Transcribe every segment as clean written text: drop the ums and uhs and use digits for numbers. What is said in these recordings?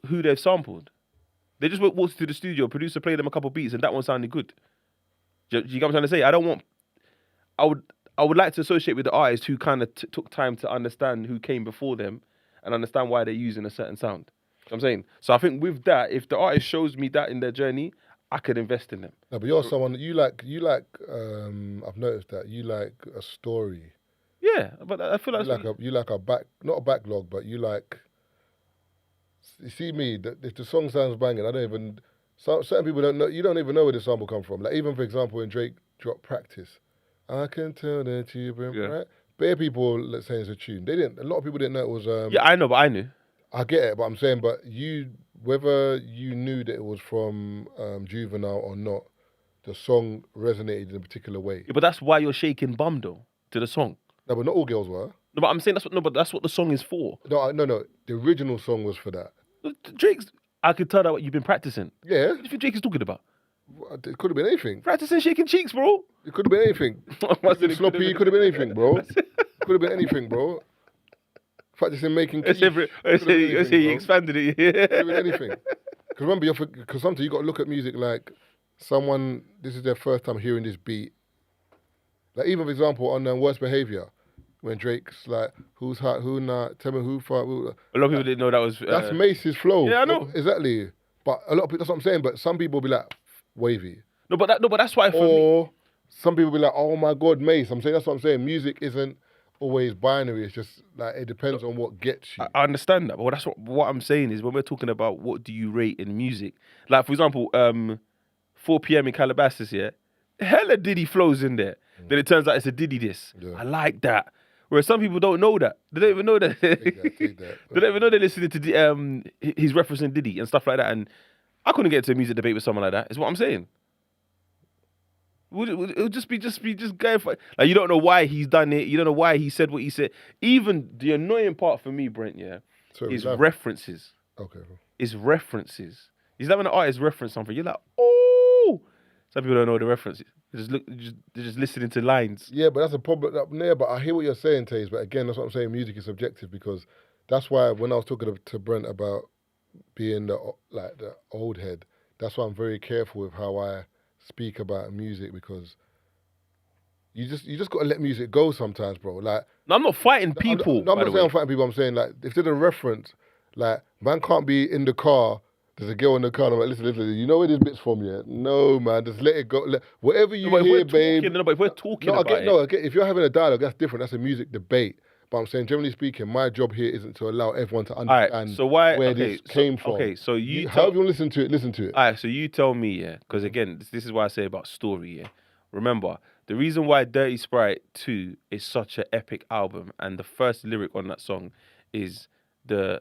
who they've sampled. They just walked to the studio, producer played them a couple beats, and that one sounded good. Do you get what I'm trying to say? I would like to associate with the artist who kind of took time to understand who came before them and understand why they're using a certain sound. You know what I'm saying? So I think with that, if the artist shows me that in their journey, I could invest in them. No, but you're someone you like. I've noticed that you like a story. Yeah, but I feel like you like not a backlog, but you like. You see me, if the song sounds banging, I don't even. Certain people don't know. You don't even know where the sample come from. Like even for example, when Drake dropped "Practice," I can tell that you've been right. Bare people, let's say it's a tune. They didn't. A lot of people didn't know it was. Yeah, I know, but I knew. I get it, but I'm saying, but whether you knew that it was from Juvenile or not, the song resonated in a particular way. Yeah, but that's why you're shaking bum though to the song. No, but not all girls were. No, but I'm saying that's what the song is for. No. The original song was for that. Drake's. I could tell that what you've been practicing. Yeah. What do you think Drake is talking about? It could have been anything. Practicing shaking cheeks, bro. It could have been anything. Sloppy, it could have been anything, bro. Could have been anything, bro. Practicing making keys. He expanded it. Could have been anything. Because remember, because sometimes you got to look at music like someone, this is their first time hearing this beat. Like even, for example, on Worst Behaviour, when Drake's like, who's hot, who not, tell me who fought. A lot of people didn't know that was... that's Mace's flow. Yeah, I know. Exactly. But a lot of people, that's what I'm saying, but some people will be like, wavy. No, but that's why for me... Or some people will be like, oh my God, Mace. That's what I'm saying. Music isn't always binary. It's just like, it depends on what gets you. I understand that, but that's what I'm saying is when we're talking about what do you rate in music, like for example, 4 p.m. in Calabasas, yeah, hella Diddy flows in there. Then it turns out it's a Diddy diss. Yeah. I like that. Whereas some people don't know that. They don't even know that. Take that. They don't even know they're listening to he's referencing Diddy and stuff like that. And I couldn't get into a music debate with someone like that. Is what I'm saying. It would just be going for like you don't know why he's done it. You don't know why he said what he said. Even the annoying part for me, Brent, is references. Okay. It's references. Is that when an artist reference something, you're like, oh. Some people don't know the references. They're just listening to lines. Yeah, but that's a problem up there. But I hear what you're saying, Taze. But again, that's what I'm saying. Music is subjective because that's why when I was talking to Brent about being the old head, that's why I'm very careful with how I speak about music because you just got to let music go sometimes, bro. Like, no, I'm not fighting people. I'm not saying I'm fighting people. I'm saying like if there's a reference, like man can't be in the car. There's a girl in the car, and I'm like, listen, you know where this bit's from, yeah? No, man, just let it go. Whatever you hear, babe. But if we're talking about it. If you're having a dialogue, that's different. That's a music debate. But I'm saying, generally speaking, my job here isn't to allow everyone to understand where this came from. Okay, so however you listen to it. All right, so you tell me, yeah, because again, this is why I say about story, yeah. Remember, the reason why Dirty Sprite 2 is such an epic album, and the first lyric on that song is the...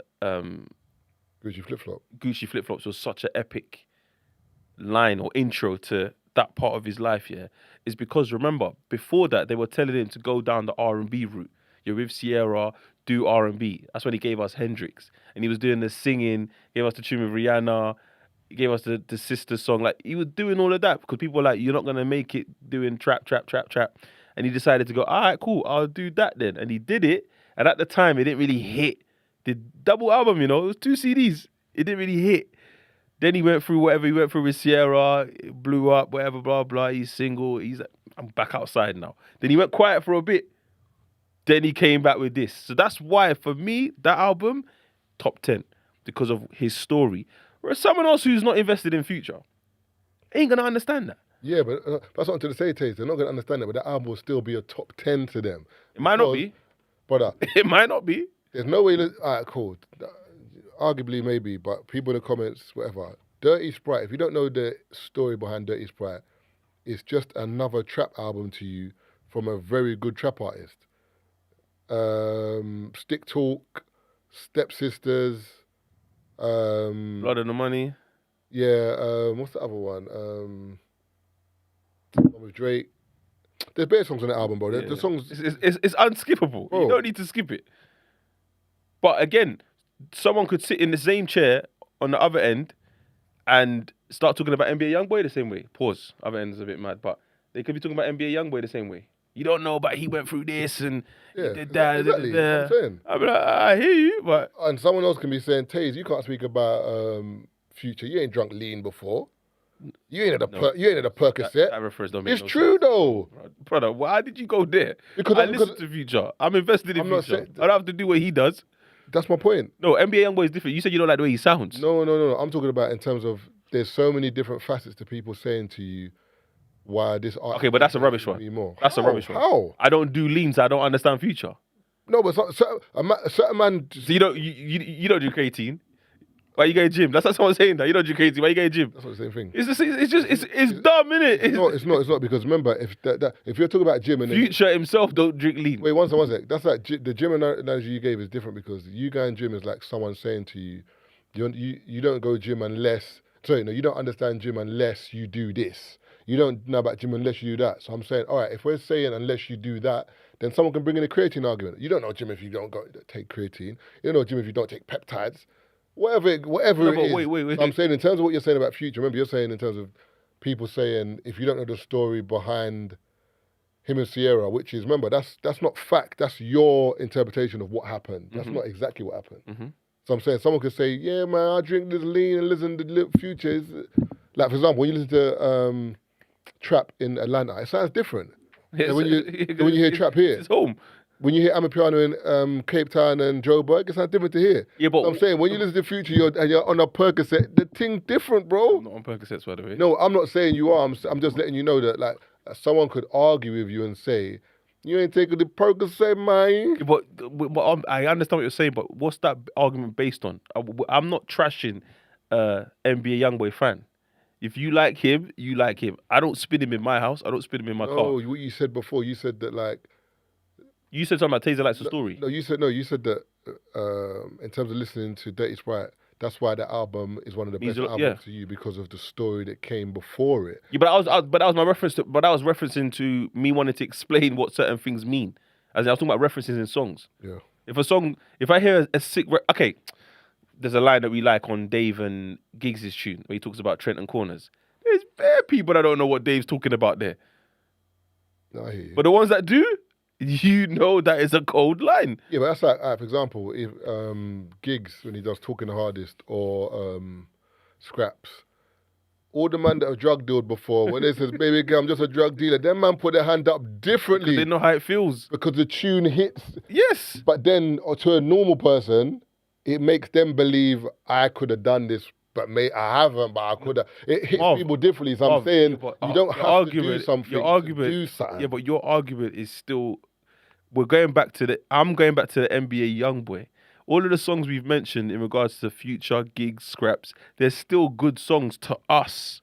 Gucci Flip Flops was such an epic line or intro to that part of his life, yeah, is because remember, before that, they were telling him to go down the R&B route. You're with Sierra, do R&B. That's when he gave us Hendrix. And he was doing the singing, gave us the tune with Rihanna, he gave us the sister song. Like, he was doing all of that because people were like, you're not going to make it doing trap. And he decided to go, all right, cool, I'll do that then. And he did it. And at the time, it didn't really hit. The double album, it was 2 CDs. It didn't really hit. Then he went through whatever he went through with Sierra, it blew up, whatever, blah, blah. He's single. He's like, I'm back outside now. Then he went quiet for a bit. Then he came back with this. So that's why, for me, that album, top 10, because of his story. Whereas someone else who's not invested in Future ain't going to understand that. Yeah, but that's what I'm trying to say, Taze. They're not going to understand that, but that album will still be a top 10 to them. It might not be. Brother. It might not be. There's no way... All right, cool. Arguably, maybe, but people in the comments, whatever. Dirty Sprite, if you don't know the story behind Dirty Sprite, it's just another trap album to you from a very good trap artist. Stick Talk, Stepsisters... Blood and the Money. Yeah, what's the other one? With Drake. There's better songs on the album, bro. The songs... It's unskippable. Bro. You don't need to skip it. But again, someone could sit in the same chair on the other end and start talking about NBA Youngboy the same way. Pause. Other end is a bit mad, but they could be talking about NBA Youngboy the same way. You don't know, but he went through this and he Yeah, did that. exactly. That's what I'm saying. I'm like, I hear you, but And someone else can be saying, Taze, you can't speak about Future. You ain't drunk lean before. You ain't at a you ain't at a Percocet. that refers don't make It's no true sense. though. Brother, why did you go there? Because I listen to Future. I'm invested in I'm not Future. saying- I don't have to do what he does. That's my point. No, NBA Youngboy is different. You said you don't like the way he sounds. No. I'm talking about in terms of there's so many different facets to people saying to you why this art. Okay, but that's a rubbish one. More. That's a rubbish one. How? I don't do leans. I don't understand Future. No, but a certain man. So you don't do creatine. Why you going gym? That's what I'm saying. That you don't do creatine. Why you going gym? That's not the same thing. It's dumb, innit? It's not because remember if you're talking about gym and Future himself don't drink lean. wait one sec. That's like the gym analogy you gave is different because you going gym is like someone saying to you, you don't go gym unless you don't understand gym unless you do this. You don't know about gym unless you do that. So I'm saying, all right, if we're saying unless you do that, then someone can bring in a creatine argument. You don't know gym if you don't take creatine. You don't know gym if you don't take peptides. Whatever it is. Wait. So I'm saying in terms of what you're saying about Future, remember you're saying in terms of people saying if you don't know the story behind him and Sierra, which is, remember, that's not fact. That's your interpretation of what happened. That's not exactly what happened. Mm-hmm. So I'm saying someone could say, yeah, man, I drink this lean and listen to the Future. Like, for example, when you listen to Trap in Atlanta, it sounds different. And when you hear Trap here, It's home. when you hear Amapiano in Cape Town and Joburg, it sounds different to hear. Yeah, but so I'm saying when you listen to Future and you're on a Percocet, the thing different, bro. I'm not on Percocets, by the way. No, I'm not saying you are. I'm just letting you know that like someone could argue with you and say, you ain't taking the Percocet, man. Yeah, but I understand what you're saying, but what's that argument based on? I'm not trashing NBA Youngboy fan. If you like him, you like him. I don't spin him in my house. I don't spin him in my car. No, what you said before, you said that like. You said something about Tazer likes the story. No, you said that in terms of listening to Dirty Sprite, that's why that album is one of the best albums to you because of the story that came before it. Yeah, but that was my reference to. But I was referencing to me wanting to explain what certain things mean. As I was talking about references in songs. Yeah. If I hear a sick, okay, there's a line that we like on Dave and Giggs' tune where he talks about Trent and Corners. There's bare people that don't know what Dave's talking about there. No, I hear you. But the ones that do, you know that is a cold line. Yeah, but that's like, for example, if Giggs, when he does Talking the Hardest or Scraps, all the man that have drug dealed before, when they says, baby girl, I'm just a drug dealer, them man put their hand up differently. Because they know how it feels. Because the tune hits. Yes. But then, or to a normal person, it makes them believe I could have done this, but I haven't, but I could have. It hits people differently. So I'm saying you don't have to do something to do something. Yeah, but your argument is still, I'm going back to the NBA Youngboy. All of the songs we've mentioned in regards to Future, Gigs, Scraps, they're still good songs to us.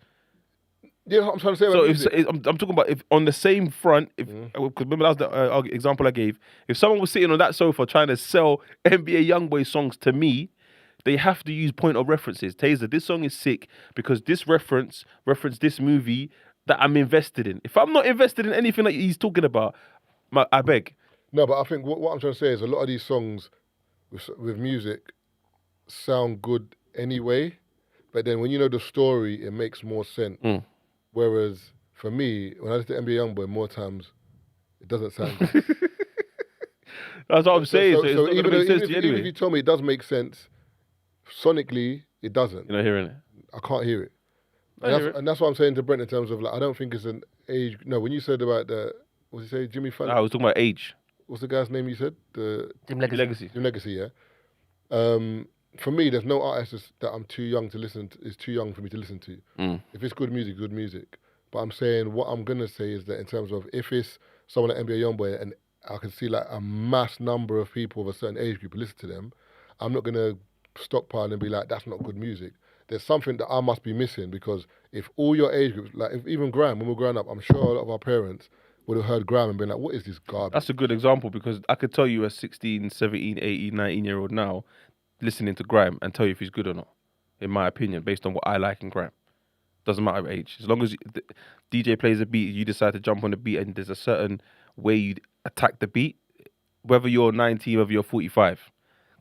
Yeah, I'm trying to say. So I'm talking about if on the same front, because remember that was the example I gave. If someone was sitting on that sofa trying to sell NBA Youngboy songs to me, they have to use point of references. Tazer, this song is sick because this referenced this movie that I'm invested in. If I'm not invested in anything that he's talking about, I beg. No, but I think what I'm trying to say is a lot of these songs with music sound good anyway, but then when you know the story, it makes more sense. Whereas for me, when I listen to NBA Youngboy, more times it doesn't sound good. That's what I'm saying. So even if you tell me it does make sense, sonically it doesn't. You're not hearing it. I can't hear it. And that's what I'm saying to Brent in terms of like I don't think it's an age. No, when you said about what's he say, Jimmy Fallon? I was talking about age. What's the guy's name you said? Jim Legacy. Jim Legacy, yeah. For me, there's no artist that I'm too young to listen to. It's too young for me to listen to. If it's good music, good music. But I'm saying what I'm gonna say is that in terms of if it's someone like NBA Youngboy and I can see like a mass number of people of a certain age group who listen to them, I'm not gonna stockpile and be like that's not good music. There's something that I must be missing because if all your age groups, like if even Grime, when we were growing up, I'm sure a lot of our parents would have heard Grime and been like, what is this garbage? That's a good example because I could tell you a 16, 17, 18, 19-year-old now listening to Grime and tell you if he's good or not, in my opinion, based on what I like in Grime. Doesn't matter what age. As long as the DJ plays a beat, you decide to jump on the beat and there's a certain way you attack the beat, whether you're 19, whether you're 45,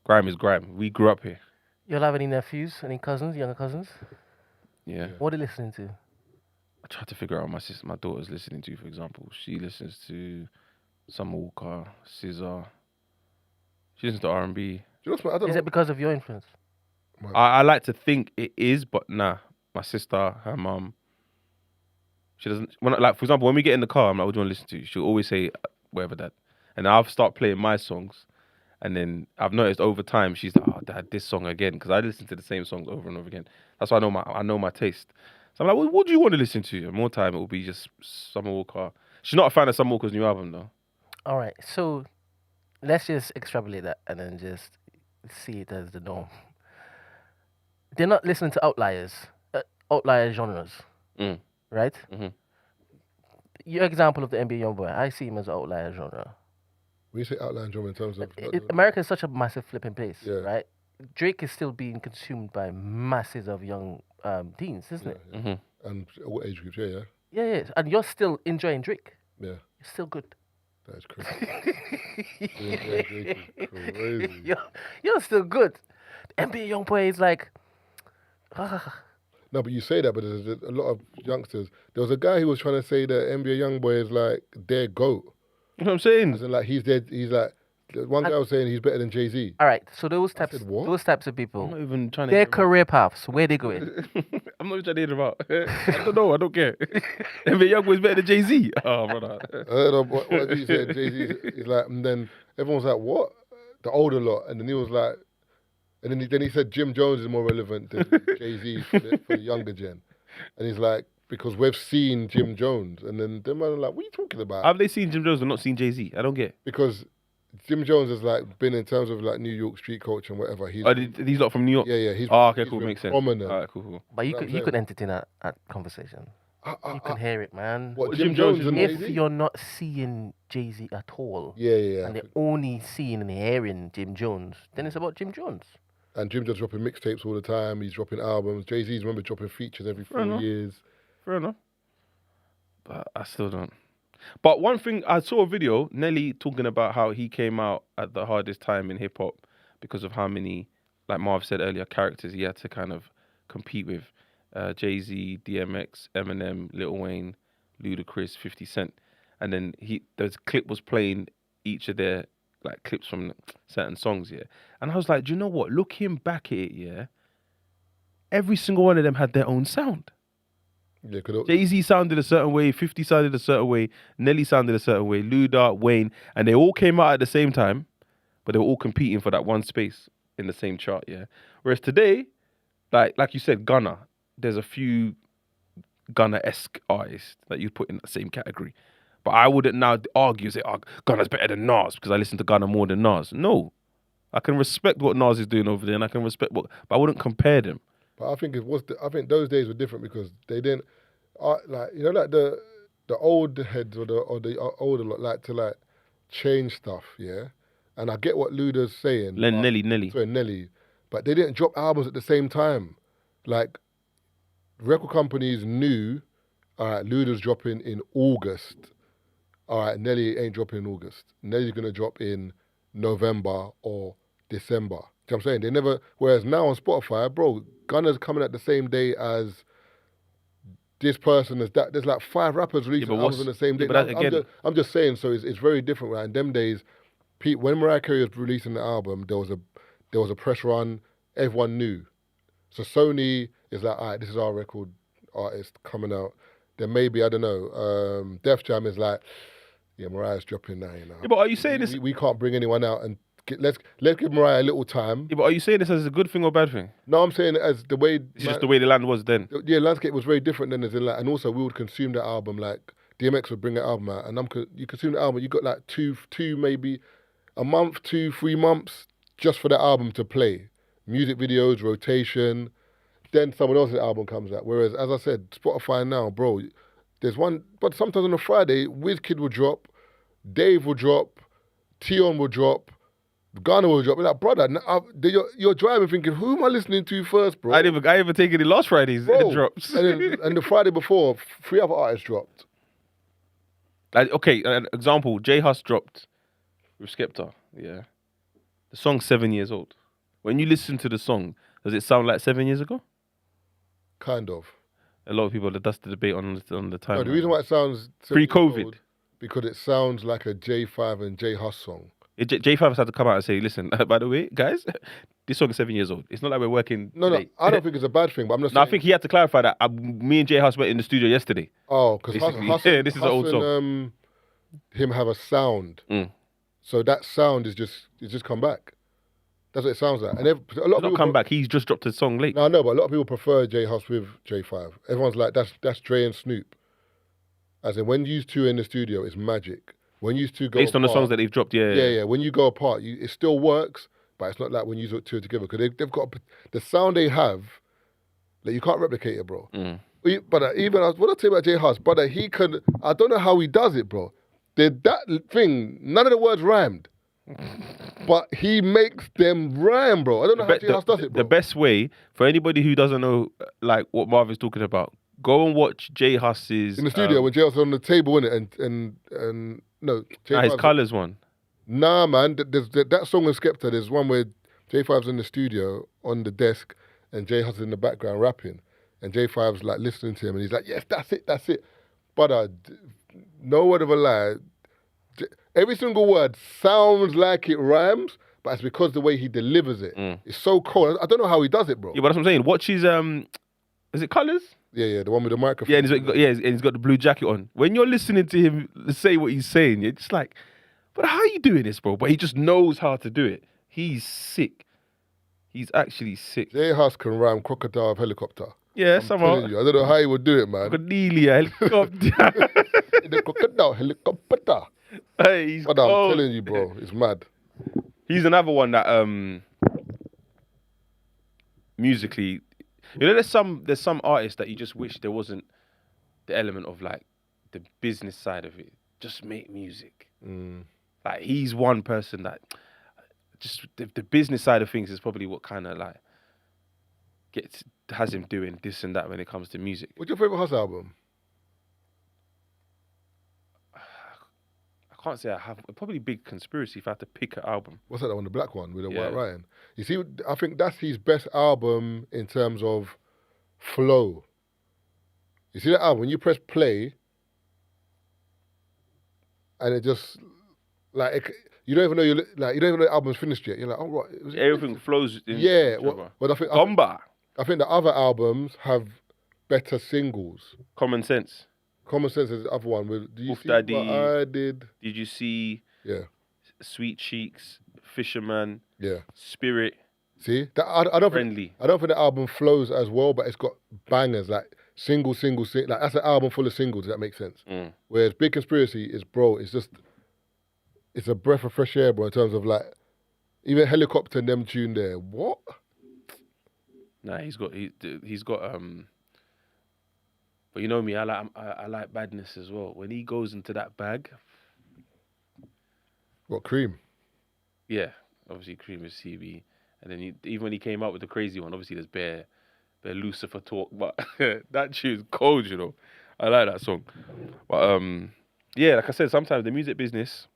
Grime is Grime. We grew up here. You'll have any nephews, any cousins, younger cousins? Yeah. What are they listening to? I tried to figure out what my daughter's listening to, for example. She listens to Summer Walker, Scissor. She listens to R&B. Do you know what's I don't Is know. it because of your influence? I like to think it is, but nah. My sister, her mum, she doesn't. Like for example, when we get in the car, I'm like, "What do you want to listen to?" She'll always say, "Whatever, Dad," and I'll start playing my songs, and then I've noticed over time she's like, "Oh, Dad, this song again," because I listen to the same songs over and over again. That's why I know my taste. So I'm like, "What do you want to listen to?" And more time it will be just Summer Walker. She's not a fan of Summer Walker's new album though. All right, so let's just extrapolate that and then just see it as the norm. They're not listening to outlier genres, Mm. right? Mm-hmm. Your example of the NBA YoungBoy, I see him as an outlier genre. We say outline drum in terms of America is such a massive flipping place, Yeah. right? Drake is still being consumed by masses of young teens, isn't it? yeah. Mm-hmm. And what age groups? Yeah. Yeah, and you're still enjoying Drake. Yeah. You're still good. That is crazy. Drake is crazy. You're still good. The NBA YoungBoy is like, No, but you say that, but there's a lot of youngsters. There was a guy who was trying to say that NBA YoungBoy is like their GOAT. You know what I'm saying? As in, like, he's like, one guy was saying he's better than Jay-Z. all right. So those types, said, what? those types of I'm people, not even trying to. their hear about- career paths, where they going? I'm not even trying to hear about. I don't know. I don't care. NBA YoungBoy's better than Jay-Z. Oh, brother. I heard of what he said. Jay-Z is like, and then everyone was like, what? The older lot. And then he was like, and then he said Jim Jones is more relevant than Jay-Z for the younger gen. And he's like, because we've seen Jim Jones. And then them man are like, what are you talking about? Have they seen Jim Jones and not seen Jay-Z? I don't get. Because Jim Jones has like been in terms of like New York street culture and whatever. He's These lot from New York? yeah. He's Oh, okay, he's cool. been Makes sense. prominent. All right, cool. But you What could I'm you saying. could entertain that conversation. You can hear it, man. What, What, Jim Jim Jones Jones and and If Jay-Z? you're not seeing Jay-Z at all, Yeah. and they're only seeing and hearing Jim Jones, then it's about Jim Jones. And Jim Jones dropping mixtapes all the time. He's dropping albums. Jay-Z's remember dropping features every 4 enough. years. Fair enough. But I still don't. But one thing, I saw a video, Nelly talking about how he came out at the hardest time in hip hop because of how many, like Marv said earlier, characters he had to kind of compete with. Jay-Z, DMX, Eminem, Lil Wayne, Ludacris, 50 Cent. And then the clip was playing each of their like clips from certain songs, yeah. And I was like, do you know what? Looking back at it, yeah, every single one of them had their own sound. Yeah, cause Jay-Z sounded a certain way, 50 sounded a certain way, Nelly sounded a certain way, Luda, Wayne, and they all came out at the same time, but they were all competing for that one space in the same chart, yeah. Whereas today, like you said, Gunna, there's a few Gunna-esque artists that you put in that same category. But I wouldn't now argue, say, oh, Gunna's better than Nas because I listen to Gunna more than Nas. No. I can respect what Nas is doing over there and I can respect but I wouldn't compare them. But I think I think those days were different because they didn't like like the old heads or the older lot like to like change stuff, yeah. And I get what Luda's saying. Nelly. Sorry, Nelly, but they didn't drop albums at the same time. Like record companies knew, all right, Luda's dropping in August. All right, Nelly ain't dropping in August. Nelly's gonna drop in November or December. Do you know what I'm saying? They never. Whereas now on Spotify, bro, Gunna's coming at the same day as this person as that. There's like 5 rappers releasing but albums on the same day. but that, again, I'm just saying. So it's very different. Right? In them days, when Mariah Carey was releasing the album, there was a press run. Everyone knew. So Sony is like, all right, this is our record artist coming out. Then maybe I don't know. Def Jam is like, yeah, Mariah's dropping now. You know. Yeah, but are you saying this? We can't bring anyone out and let's give Mariah a little time. Yeah, but are you saying this as a good thing or bad thing? No, I'm saying it as the way. It's just the way the land was then. Yeah, landscape was very different then, as in like, and also we would consume that album like DMX would bring that album out, and you consume the album. You got like two maybe a month, 2-3 months just for the album to play, music videos, rotation. Then someone else's album comes out. Whereas, as I said, Spotify now, bro, there's one. But sometimes on a Friday, WizKid will drop, Dave will drop, Tion will drop. Ghana will drop. Like, brother, you're driving thinking, who am I listening to first, bro? I even taken it last Friday's Bro, drops. and the Friday before, 3 other artists dropped. Like, okay, an example, J Hus dropped with Skepta, yeah. The song's 7 years old. When you listen to the song, does it sound like 7 years ago? Kind of. A lot of people, that's the debate on the time. No, the reason why it sounds 7 years Pre-COVID. old, because it sounds like a J5 and J Hus song. J5 has had to come out and say, listen, by the way, guys, this song is 7 years old. It's not like we're working No, today. I don't think it's a bad thing, but I'm just No, I saying. think he had to clarify that. Me and J House went in the studio yesterday. Oh, because yeah, this is an old song. Him have a sound. So that sound is just come back. That's what it sounds like. And a lot He's of not people come back. He's just dropped a song late. No, I know, but a lot of people prefer J House with J5. Everyone's like, that's Dre and Snoop. As in, when you two in the studio, it's magic. When you two go Based on the apart- songs that they've dropped, yeah. Yeah. When you go apart, it still works, but it's not like when you two are together because they've got the sound they have. Like you can't replicate it, bro. But even what I tell you about J House, brother, he can. I don't know how he does it, bro. That thing, none of the words rhymed, but he makes them rhyme, bro. I don't know how J House does it, bro. The best way for anybody who doesn't know like what Marvin's talking about, go and watch J Huss's in the studio when J House is on the table, innit, and no, his Colours one. Nah, man, there's that song with Skepta. There's one where J5's in the studio on the desk and J Hus in the background rapping, and J5's like listening to him, and he's like, "Yes, that's it." But no word of a lie, every single word sounds like it rhymes, but it's because the way he delivers it. It's so cool. I don't know how he does it, bro. Yeah, but that's what I'm saying. Watch his is it Colours? Yeah, the one with the microphone. Yeah, and he's got the blue jacket on. When you're listening to him say what he's saying, you're just like, but how are you doing this, bro? But he just knows how to do it. He's sick. He's actually sick. J Hus can rhyme crocodile of helicopter. Yeah, I'm somehow. telling you, I don't know how he would do it, man. Cornelia helicopter. The crocodile helicopter. Hey, he's But I'm telling you, bro, it's mad. He's another one that musically, you know, there's some artists that you just wish there wasn't the element of like the business side of it. Just make music. Like he's one person that just the business side of things is probably what kind of like has him doing this and that when it comes to music. What's your favorite Hus album? I can't say I have. Probably Big Conspiracy if I had to pick an album. What's that one, the black one with the Yeah. white writing? You see, I think that's his best album in terms of flow. You see that album, when you press play, and it just, you don't even know you don't even know the album's finished yet. You're like, oh, right. Everything flows in. Yeah, each other. but I think the other albums have better singles. Common Sense. Common Sense is the other one. Do you Wolf see Daddy. what I did? Did you see Yeah, Sweet Cheeks, Fisherman, yeah. Spirit, See, I don't Friendly? think the album flows as well, but it's got bangers like single. Like that's an album full of singles. Does that make sense? Whereas Big Conspiracy is, bro, it's a breath of fresh air, bro. In terms of like even Helicopter and them tune there. What? Nah, he's got. But you know me, I like badness as well. When he goes into that bag, What, Cream? yeah, obviously Cream is CB, and then even when he came out with the crazy one, obviously there's bare Lucifer talk, but that tune's cold, you know. I like that song, but yeah, like I said, sometimes the music business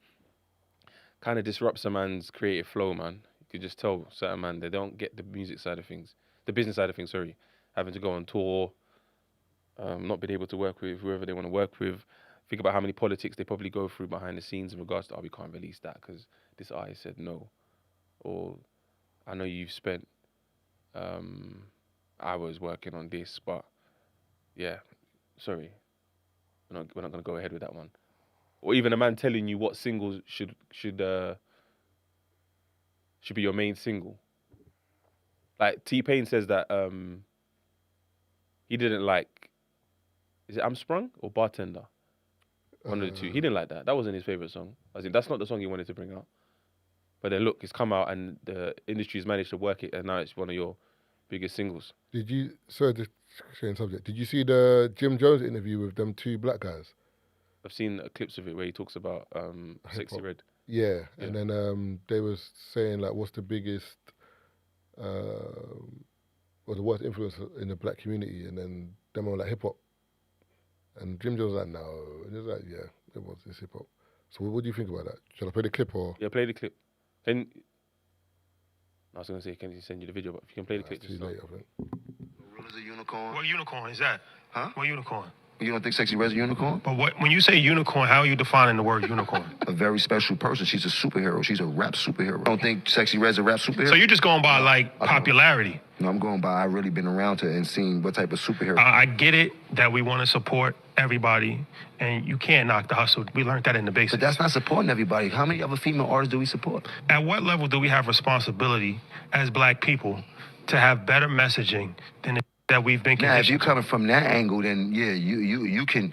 kind of disrupts a man's creative flow, man. You could just tell certain man they don't get the music side of things, the business side of things. Sorry, having to go on tour. Not being able to work with whoever they want to work with. Think about how many politics they probably go through behind the scenes in regards to, we can't release that because this artist said no. Or, I know you've spent hours working on this, but yeah, sorry. We're not going to go ahead with that one. Or even a man telling you what singles should be your main single. Like T-Pain says that he didn't like, is it I'm Sprung or Bartender? One of the two. He didn't like that. That wasn't his favorite song. I think that's not the song he wanted to bring out. But then look, it's come out and the industry's managed to work it, and now it's one of your biggest singles. Did you? Sorry, just changing subject. Did you see the Jim Jones interview with them two black guys? I've seen clips of it where he talks about Sexy Red. Yeah, and then they was saying like, what's the biggest, or the worst influence in the black community, and then them were like hip hop. And Jim Jones was like, no. And he was like, yeah, it's hip hop. So what do you think about that? Shall I play the clip or? Yeah, play the clip. I was going to say, can you send you the video? But if you can play the clip. It's too late, I think. Real as a unicorn. What unicorn is that? Huh? What unicorn? You don't think Sexy Red's a unicorn? But when you say unicorn, how are you defining the word unicorn? A very special person. She's a superhero. She's a rap superhero. Don't think Sexy Red's a rap superhero? So you're just going by like popularity. No, I'm going by I've really been around her and seen what type of superhero. I get it that we want to support everybody, and you can't knock the hustle. We learned that in the basics. But that's not supporting everybody. How many other female artists do we support? At what level do we have responsibility as black people to have better messaging than the that we've been conditioned? Now, if you're coming from that angle, then yeah, you can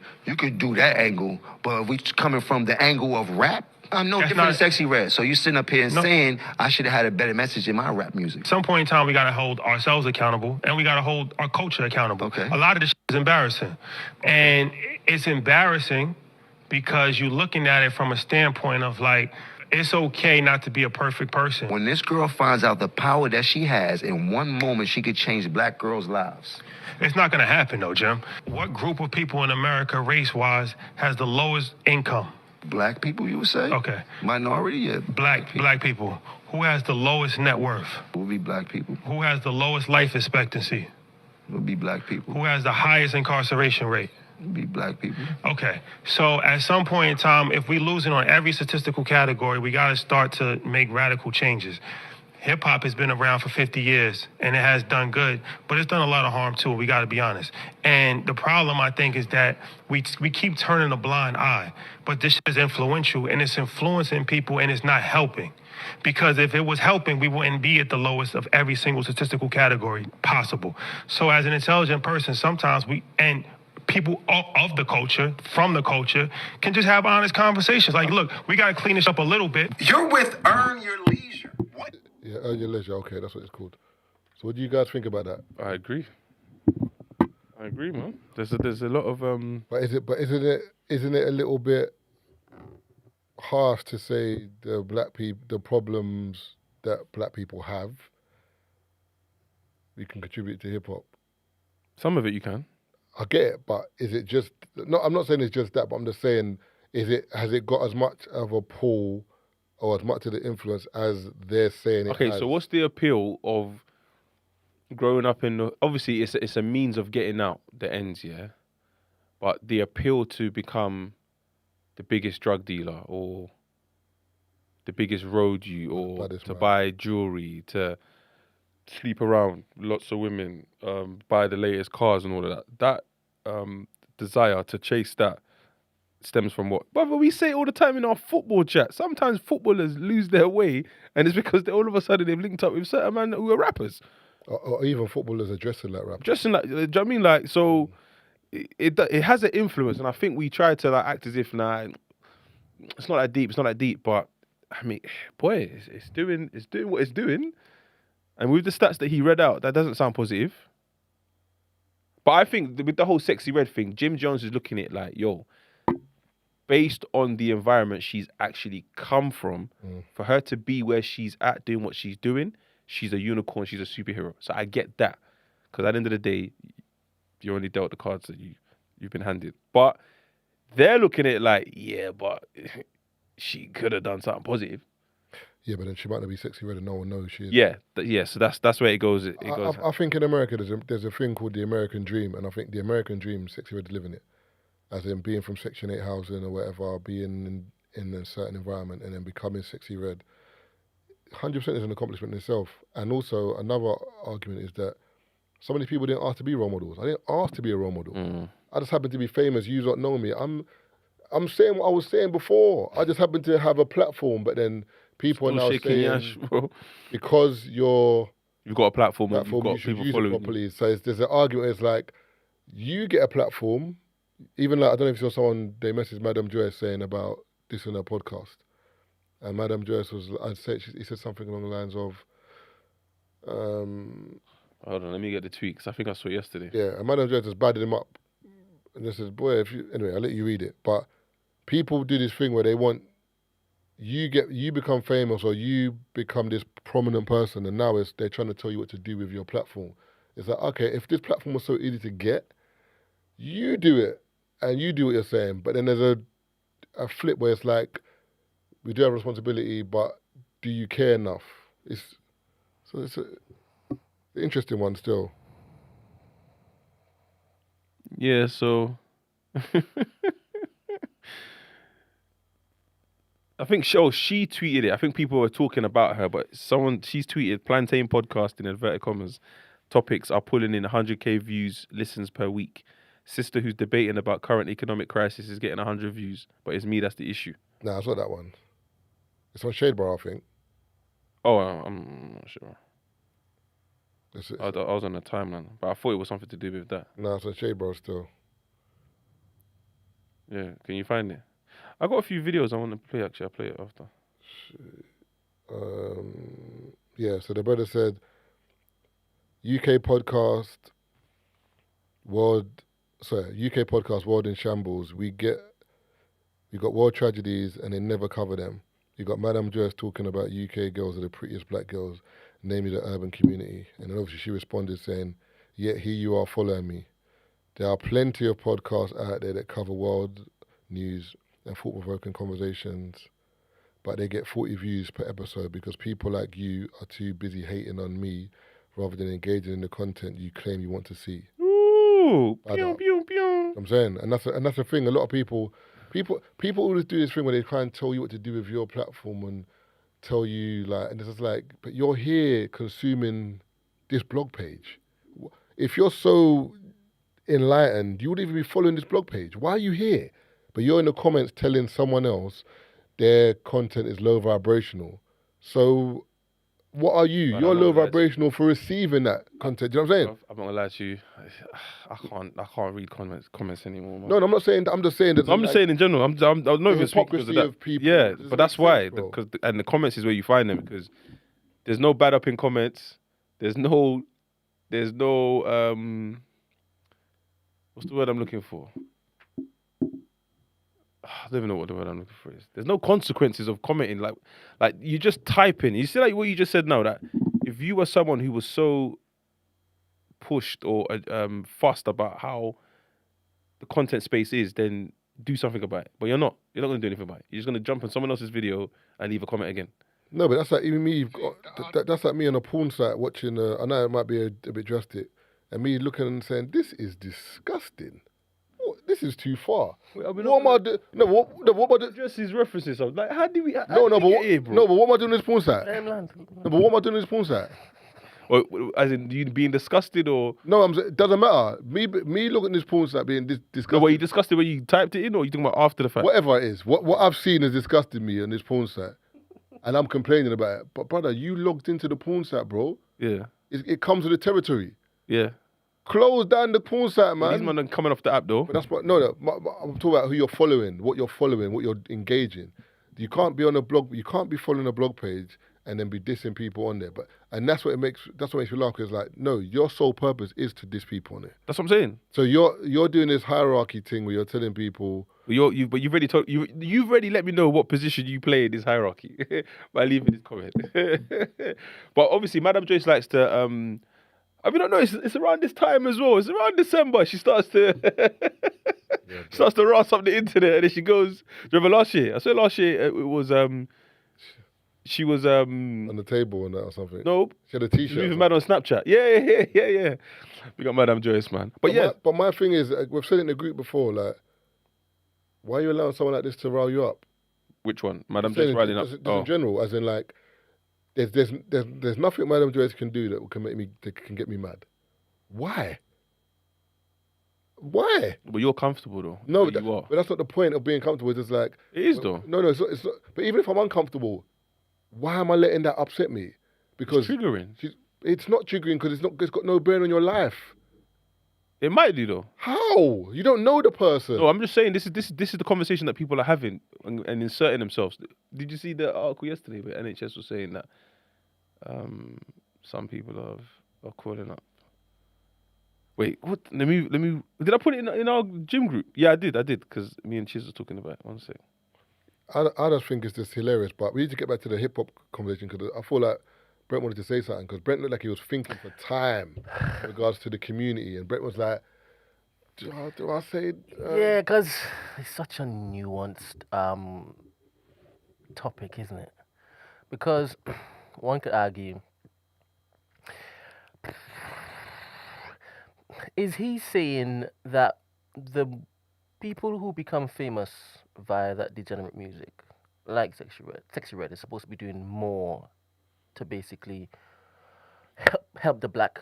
do that angle. But if we coming from the angle of rap, I'm no different than Sexy Red. So you sitting up here and saying I should have had a better message in my rap music. At some point in time, we got to hold ourselves accountable, and we got to hold our culture accountable. Okay. A lot of this is embarrassing. And it's embarrassing because you're looking at it from a standpoint of like, it's okay not to be a perfect person. When this girl finds out the power that she has, in one moment she could change black girls' lives. It's not going to happen, though, Jim. What group of people in America, race-wise, has the lowest income? Black people, you would say? Okay. Minority, yeah. Black people. Who has the lowest net worth? Would be black people. Who has the lowest life expectancy? Would be black people. Who has the highest incarceration rate? Would be black people. Okay. So at some point in time, if we're losing on every statistical category, we got to start to make radical changes. Hip-hop has been around for 50 years, and it has done good, but it's done a lot of harm, too. We got to be honest. And the problem, I think, is that we keep turning a blind eye, but this is influential, and it's influencing people, and it's not helping. Because if it was helping, we wouldn't be at the lowest of every single statistical category possible. So as an intelligent person, sometimes people of the culture, from the culture, can just have honest conversations. Like, look, we got to clean this up a little bit. You're with Earn Your Leisure. What? Yeah, Earn Your Leisure. Okay, that's what it's called. So what do you guys think about that? I agree, man. There's a lot of But isn't it a little bit harsh to say the problems that black people have, we can contribute to hip hop? Some of it you can. I get it, but is it just? No, I'm not saying it's just that, but I'm just saying, has it got as much of a pull or as much of the influence as they're saying it Okay, has? so what's the appeal of growing up in? Obviously, it's a means of getting out the ends, yeah. But the appeal to become the biggest drug dealer or the biggest road you or to buy jewelry, to sleep around lots of women, buy the latest cars and all of that. That desire to chase that stems from what? Brother, we say it all the time in our football chat. Sometimes footballers lose their way, and it's because all of a sudden they've linked up with certain men who are rappers. Or even footballers are dressing like rappers. Dressing like, do you know what I mean? Like, so it has an influence, and I think we try to like act as if it's not that deep, but I mean, boy, it's doing what it's doing. And with the stats that he read out, that doesn't sound positive. But I think with the whole Sexy Red thing, Jim Jones is looking at it like, yo, based on the environment she's actually come from, for her to be where she's at doing what she's doing, she's a unicorn, she's a superhero. So I get that. Because at the end of the day, you only dealt the cards that you've been handed. But they're looking at it like, yeah, but she could have done something positive. Yeah, but then she might not be Sexy Red and no one knows she is. Yeah. So that's where it goes. I think in America there's a thing called the American Dream, and I think the American Dream, Sexy Red's living it, as in being from Section 8 housing or whatever, being in a certain environment, and then becoming Sexy Red. 100% is an accomplishment in itself. And also another argument is that some of these people didn't ask to be role models. I didn't ask to be a role model. I just happened to be famous. You don't know me. I'm saying what I was saying before. I just happened to have a platform, but then people Still are now shaking saying, yash, bro. because you've got a platform and you've got you should people use following it properly. So there's an argument. It's like, you get a platform, even like, I don't know if you saw someone, they messaged Madame Joyce saying about this on her podcast. And Madame Joyce he said something along the lines of, hold on, let me get the tweaks. I think I saw it yesterday. Yeah, and Madame Joyce just badded him up. And just says, boy, anyway, I'll let you read it. But people do this thing where they want, you become famous or you become this prominent person, and now they're trying to tell you what to do with your platform. It's like, okay, if this platform was so easy to get, you do it and you do what you're saying. But then there's a flip where it's like, we do have a responsibility, but do you care enough? It's an interesting one still. Yeah, so I think she tweeted it. I think people were talking about her, but she's tweeted plantain podcast in inverted commas. Topics are pulling in 100k views, listens per week. Sister who's debating about current economic crisis is getting 100 views, but it's me that's the issue. Nah, it's not that one. It's on Shade Bar, I think. Oh, I'm not sure. It's, I was on the timeline, but I thought it was something to do with that. nah, it's on Shade Bar still. Yeah, can you find it? I got a few videos I want to play. Actually, I'll play it after. Yeah, so the brother said, UK podcast world in shambles. We got world tragedies and they never cover them. You got Madame Joyce talking about UK girls are the prettiest black girls, namely the urban community. And then obviously she responded saying, yet here you are following me. There are plenty of podcasts out there that cover world news and thought-provoking conversations, but they get 40 views per episode because people like you are too busy hating on me rather than engaging in the content you claim you want to see. Ooh, pew, pew, pew. I'm saying, and that's the thing. A lot of people always do this thing where they try and tell you what to do with your platform and tell you like, and it's just like, but you're here consuming this blog page. If you're so enlightened, you wouldn't even be following this blog page. Why are you here? But you're in the comments telling someone else their content is low vibrational. So what are you? Man, You're I'm not low gonna lie to vibrational for receiving that content. Do you know what I'm saying? I'm not gonna lie to you. I can't read comments anymore. Man. No, I'm not saying that. I'm just saying that. I'm just saying in general. I'm not even speaking because of that. Of people. Yeah, Does but that that's make why. sense, bro? And the comments is where you find them because there's no bad up in comments. There's no what's the word I'm looking for? I don't even know what the word I'm looking for is. There's no consequences of commenting. Like you just type in. You see, like what you just said now. That if you were someone who was so pushed or fussed about how the content space is, then do something about it. But you're not. You're not going to do anything about it. You're just going to jump on someone else's video and leave a comment again. No, but that's like even me. That's like me on a porn site watching. I know it might be a bit drastic, and me looking and saying, "This is disgusting. This is too far." Wait, I mean, what am I doing? No, what am I doing? Just his references. I'm like, how did we? How No, did but we what? get here, bro? No, but what am I doing on this porn site? Damn land. No, but what am I doing on this porn site? Or, as in you being disgusted, or No, it doesn't matter. Me looking at this porn site being no? disgusting. Were you disgusted when you typed it in, or you talking about after the fact? Whatever it is, what I've seen has disgusted me on this porn site, and I'm complaining about it. But brother, you logged into the porn site, bro. Yeah, It comes with the territory. yeah. Close down the porn site, man. These men are coming off the app though. But that's what. No. I'm talking about who you're following, what you're engaging. You can't be on a blog. You can't be following a blog page and then be dissing people on there. And that's what makes you laugh. Because like, no, your sole purpose is to diss people on it. That's what I'm saying. So you're doing this hierarchy thing where you're telling people. But you've already told you've already let me know what position you play in this hierarchy by leaving this comment. But obviously, Madame Joyce likes to. I mean, I don't know. It's around this time as well. It's around December. She starts to rust up the internet, and then she goes. Do you remember last year? I said last year it was she was On the table and that or something. no. She had a She T-shirt. was even mad on Snapchat. Yeah. We got Madame Joyce, man. But my thing is, we've said it in the group before, like, why are you allowing someone like this to rile you up? which one? Madame Saying Joyce riding up. just Oh. in general, as in like, there's nothing Madame Joyce can do that can get me mad. Why? But you're comfortable though. No, you are. but that's not the point of being comfortable. It's just like It is though. No, it's not. But even if I'm uncomfortable, why am I letting that upset me? Because It's triggering. it's not triggering because it's got no bearing on your life. It might do though. How? You don't know the person. No, I'm just saying this is the conversation that people are having and inserting themselves. Did you see the article yesterday where NHS was saying that some people are calling up? Wait, what? Let me. Did I put it in our gym group? Yeah, I did because me and Chiz was talking about it. One sec. I just think it's just hilarious. But we need to get back to the hip hop conversation because I feel like Brent wanted to say something because Brent looked like he was thinking for time in regards to the community, and Brent was like, "Do I say?" Yeah, because it's such a nuanced topic, isn't it? Because one could argue, is he saying that the people who become famous via that degenerate music, like Sexy Red is supposed to be doing more to basically help the black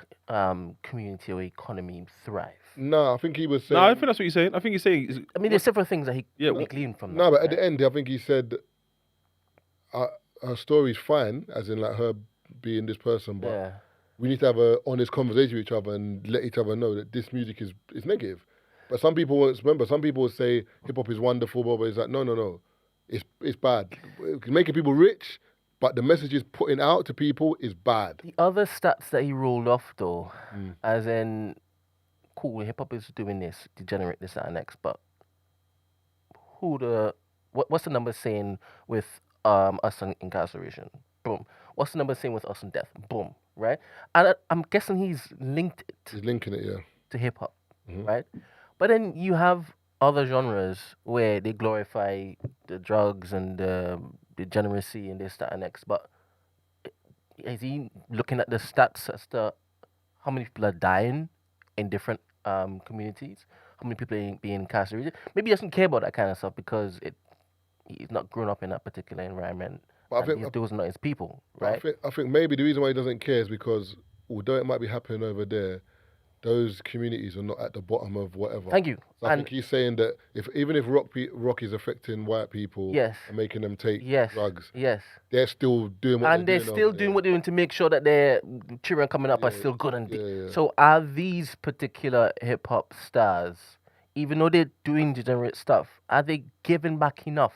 community or economy thrive. No, I think he was saying. No, I think that's what he's saying. I think he's saying. I mean, there's several things that he gleaned from No, that. but at the end, I think he said her story's fine, as in like her being this person, but Yeah. we need to have a honest conversation with each other and let each other know that this music is negative. But some people won't remember. Some people will say hip hop is wonderful, but it's like no, it's bad. It's making people rich, but the message it's putting out to people is bad. The other stats that he rolled off, though, as in, cool, hip hop is doing this, degenerate this, that, and next, but what's the number saying with us on incarceration? Boom. What's the number saying with us on death? Boom. Right? And I'm guessing he's linked it He's linking it, yeah. to hip hop, right? But then you have other genres where they glorify the drugs and the degeneracy and this, that, and next. But is he looking at the stats as to how many people are dying in different communities? How many people are being incarcerated? Maybe he doesn't care about that kind of stuff because he's not grown up in that particular environment. But I think those are not his people, right? I think maybe the reason why he doesn't care is because although it might be happening over there, those communities are not at the bottom of whatever. Thank you. So I think he's saying that even if rock is affecting white people Yes. and making them take drugs, Yes. they're still doing what And they're still doing what they're doing to make sure that their children coming up are still good. So are these particular hip hop stars, even though they're doing degenerate stuff, are they giving back enough?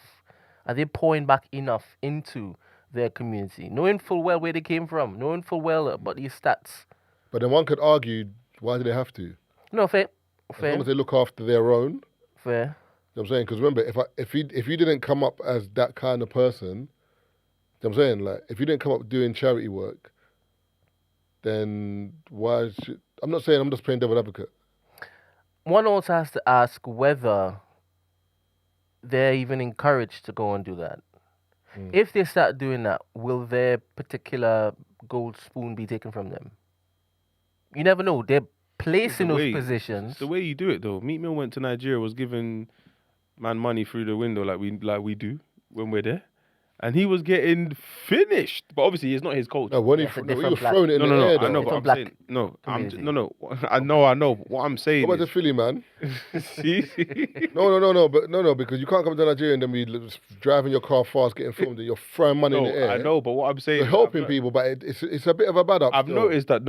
Are they pouring back enough into their community, knowing full well where they came from, knowing full well about these stats? But then one could argue, why do they have to? No, fair. As long as they look after their own. Fair. You know what I'm saying? Because remember, if you didn't come up as that kind of person, you know what I'm saying? Like, if you didn't come up doing charity work, then why should... I'm not saying, I'm just playing devil advocate. One also has to ask whether they're even encouraged to go and do that. If they start doing that, will their particular gold spoon be taken from them? You never know. They're placed in those positions. It's the way you do it, though. Meat Mill went to Nigeria, was giving man money through the window like we do when we're there. And he was getting finished. But obviously, it's not his coach. No, when he was throwing it in the air, I know, but I'm saying... No, I know. What I'm saying What about the Philly, man? See? No, because you can't come to Nigeria and then be driving your car fast, getting filmed, and you're throwing money in the air. I know, but what I'm saying... You're helping people, but it's a bit of a bad up. I've noticed that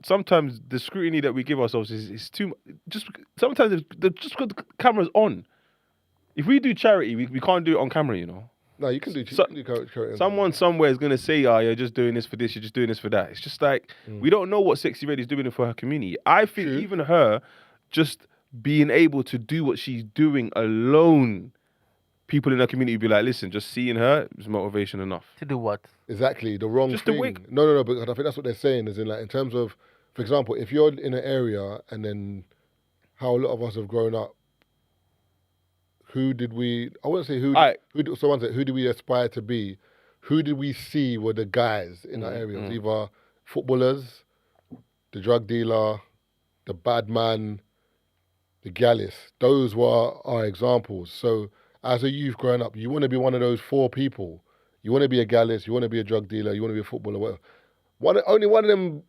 sometimes the scrutiny that we give ourselves is too much. Sometimes just got the cameras on. If we do charity, we can't do it on camera, you know. No, you can do charity. Someone somewhere is going to say, you're just doing this for this, you're just doing this for that. It's just like, we don't know what Sexy Red is doing for her community. I think even her just being able to do what she's doing alone, people in her community would be like, listen, just seeing her is motivation enough. To do what? Exactly, the wrong just thing. No, but I think that's what they're saying, is in terms of, for example, if you're in an area and then how a lot of us have grown up, who did we aspire to be? Who did we see were the guys in that area? It was either footballers, the drug dealer, the bad man, the gallus. Those were our examples. So as a youth growing up, you want to be one of those four people. You want to be a gallus, you want to be a drug dealer, you want to be a footballer, whatever. Only one of them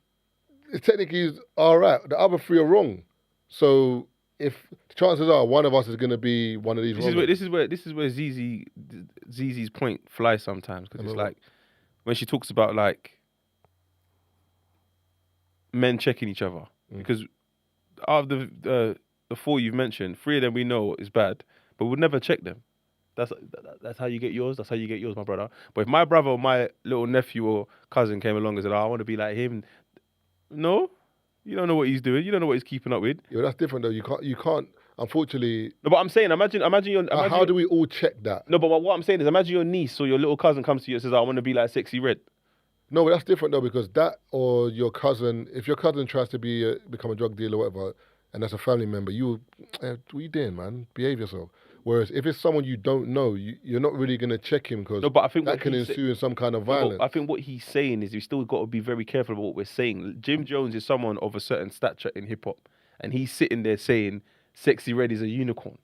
technically is all right. The other three are wrong. So if the chances are one of us is going to be one of these. This is where ZZ's point flies sometimes, because it's like when she talks about like men checking each other, because out of the four you've mentioned, three of them we know is bad, but we'd never check them. That's how you get yours. That's how you get yours, my brother. But if my brother or my little nephew or cousin came along and said, I want to be like him, no. You don't know what he's doing. You don't know what he's keeping up with. Yeah, that's different though. You can't. Unfortunately. No, but I'm saying, imagine your. How do we all check that? No, but what I'm saying is, imagine your niece or your little cousin comes to you and says, "I want to be like Sexy Red." No, but that's different though, because that or your cousin, if your cousin tries to become a drug dealer or whatever, and that's a family member, what are you doing, man? Behave yourself. Whereas if it's someone you don't know, you're not really going to check him, because that can ensue in some kind of violence. I think what he's saying is we still got to be very careful about what we're saying. Jim Jones is someone of a certain stature in hip hop, and he's sitting there saying Sexy Red is a unicorn.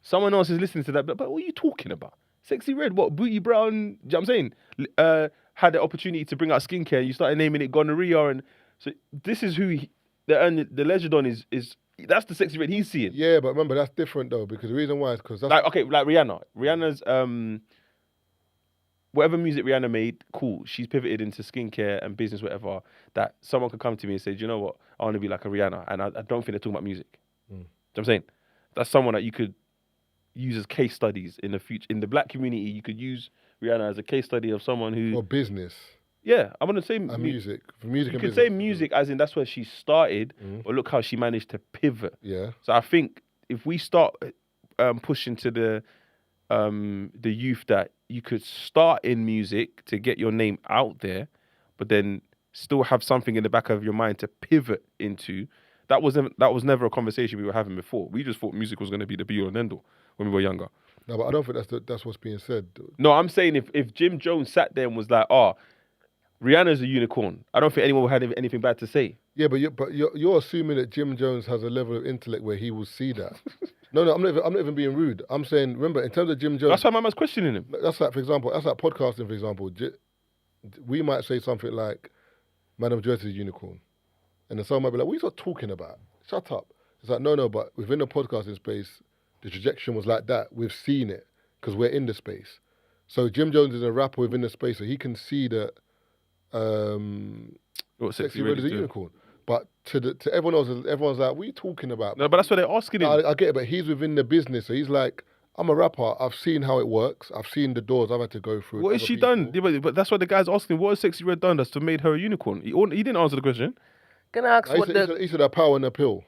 Someone else is listening to that, but what are you talking about? Sexy Red, what? Booty Brown, do you know what I'm saying? Had the opportunity to bring out skincare, you started naming it gonorrhea, and so this is who the legend on is that's the Sexy Red he's seeing. Yeah, but remember, that's different, though, because the reason why is because that's... Like, okay, like Rihanna's, whatever music Rihanna made, cool. She's pivoted into skincare and business, whatever, that someone could come to me and say, do you know what? I want to be like a Rihanna, and I don't think they're talking about music. Do you know what I'm saying? That's someone that you could use as case studies in the future. In the black community, you could use Rihanna as a case study of someone who... For business. Yeah, I'm going to say... And music. For music you and could business. say music as in that's where she started, but look how she managed to pivot. Yeah. So I think if we start pushing to the youth that you could start in music to get your name out there, but then still have something in the back of your mind to pivot into... That was never a conversation we were having before. We just thought music was going to be the be all and end all when we were younger. No, but I don't think that's what's being said. No, I'm saying if Jim Jones sat there and was like, Rihanna's a unicorn, I don't think anyone would have anything bad to say. Yeah, but you're assuming that Jim Jones has a level of intellect where he will see that. No, I'm not even being rude. I'm saying, remember, in terms of Jim Jones... That's why my man's questioning him. That's like, for example, that's like podcasting, for example. We might say something like, Madam Dress is a unicorn. And then someone might be like, what are you talking about? Shut up. It's like, no, but within the podcasting space, the trajectory was like that. We've seen it because we're in the space. So Jim Jones is a rapper within the space, so he can see that What Sexy Red is a unicorn. But to everyone else, everyone's like, what are you talking about? No, but that's what they're asking him. I get it, but he's within the business, so he's like, I'm a rapper. I've seen how it works. I've seen the doors I've had to go through. What has she done? Yeah, but that's what the guy's asking. What has Sexy Red done that's made her a unicorn? He didn't answer the question. Can I ask He said a power and a pill.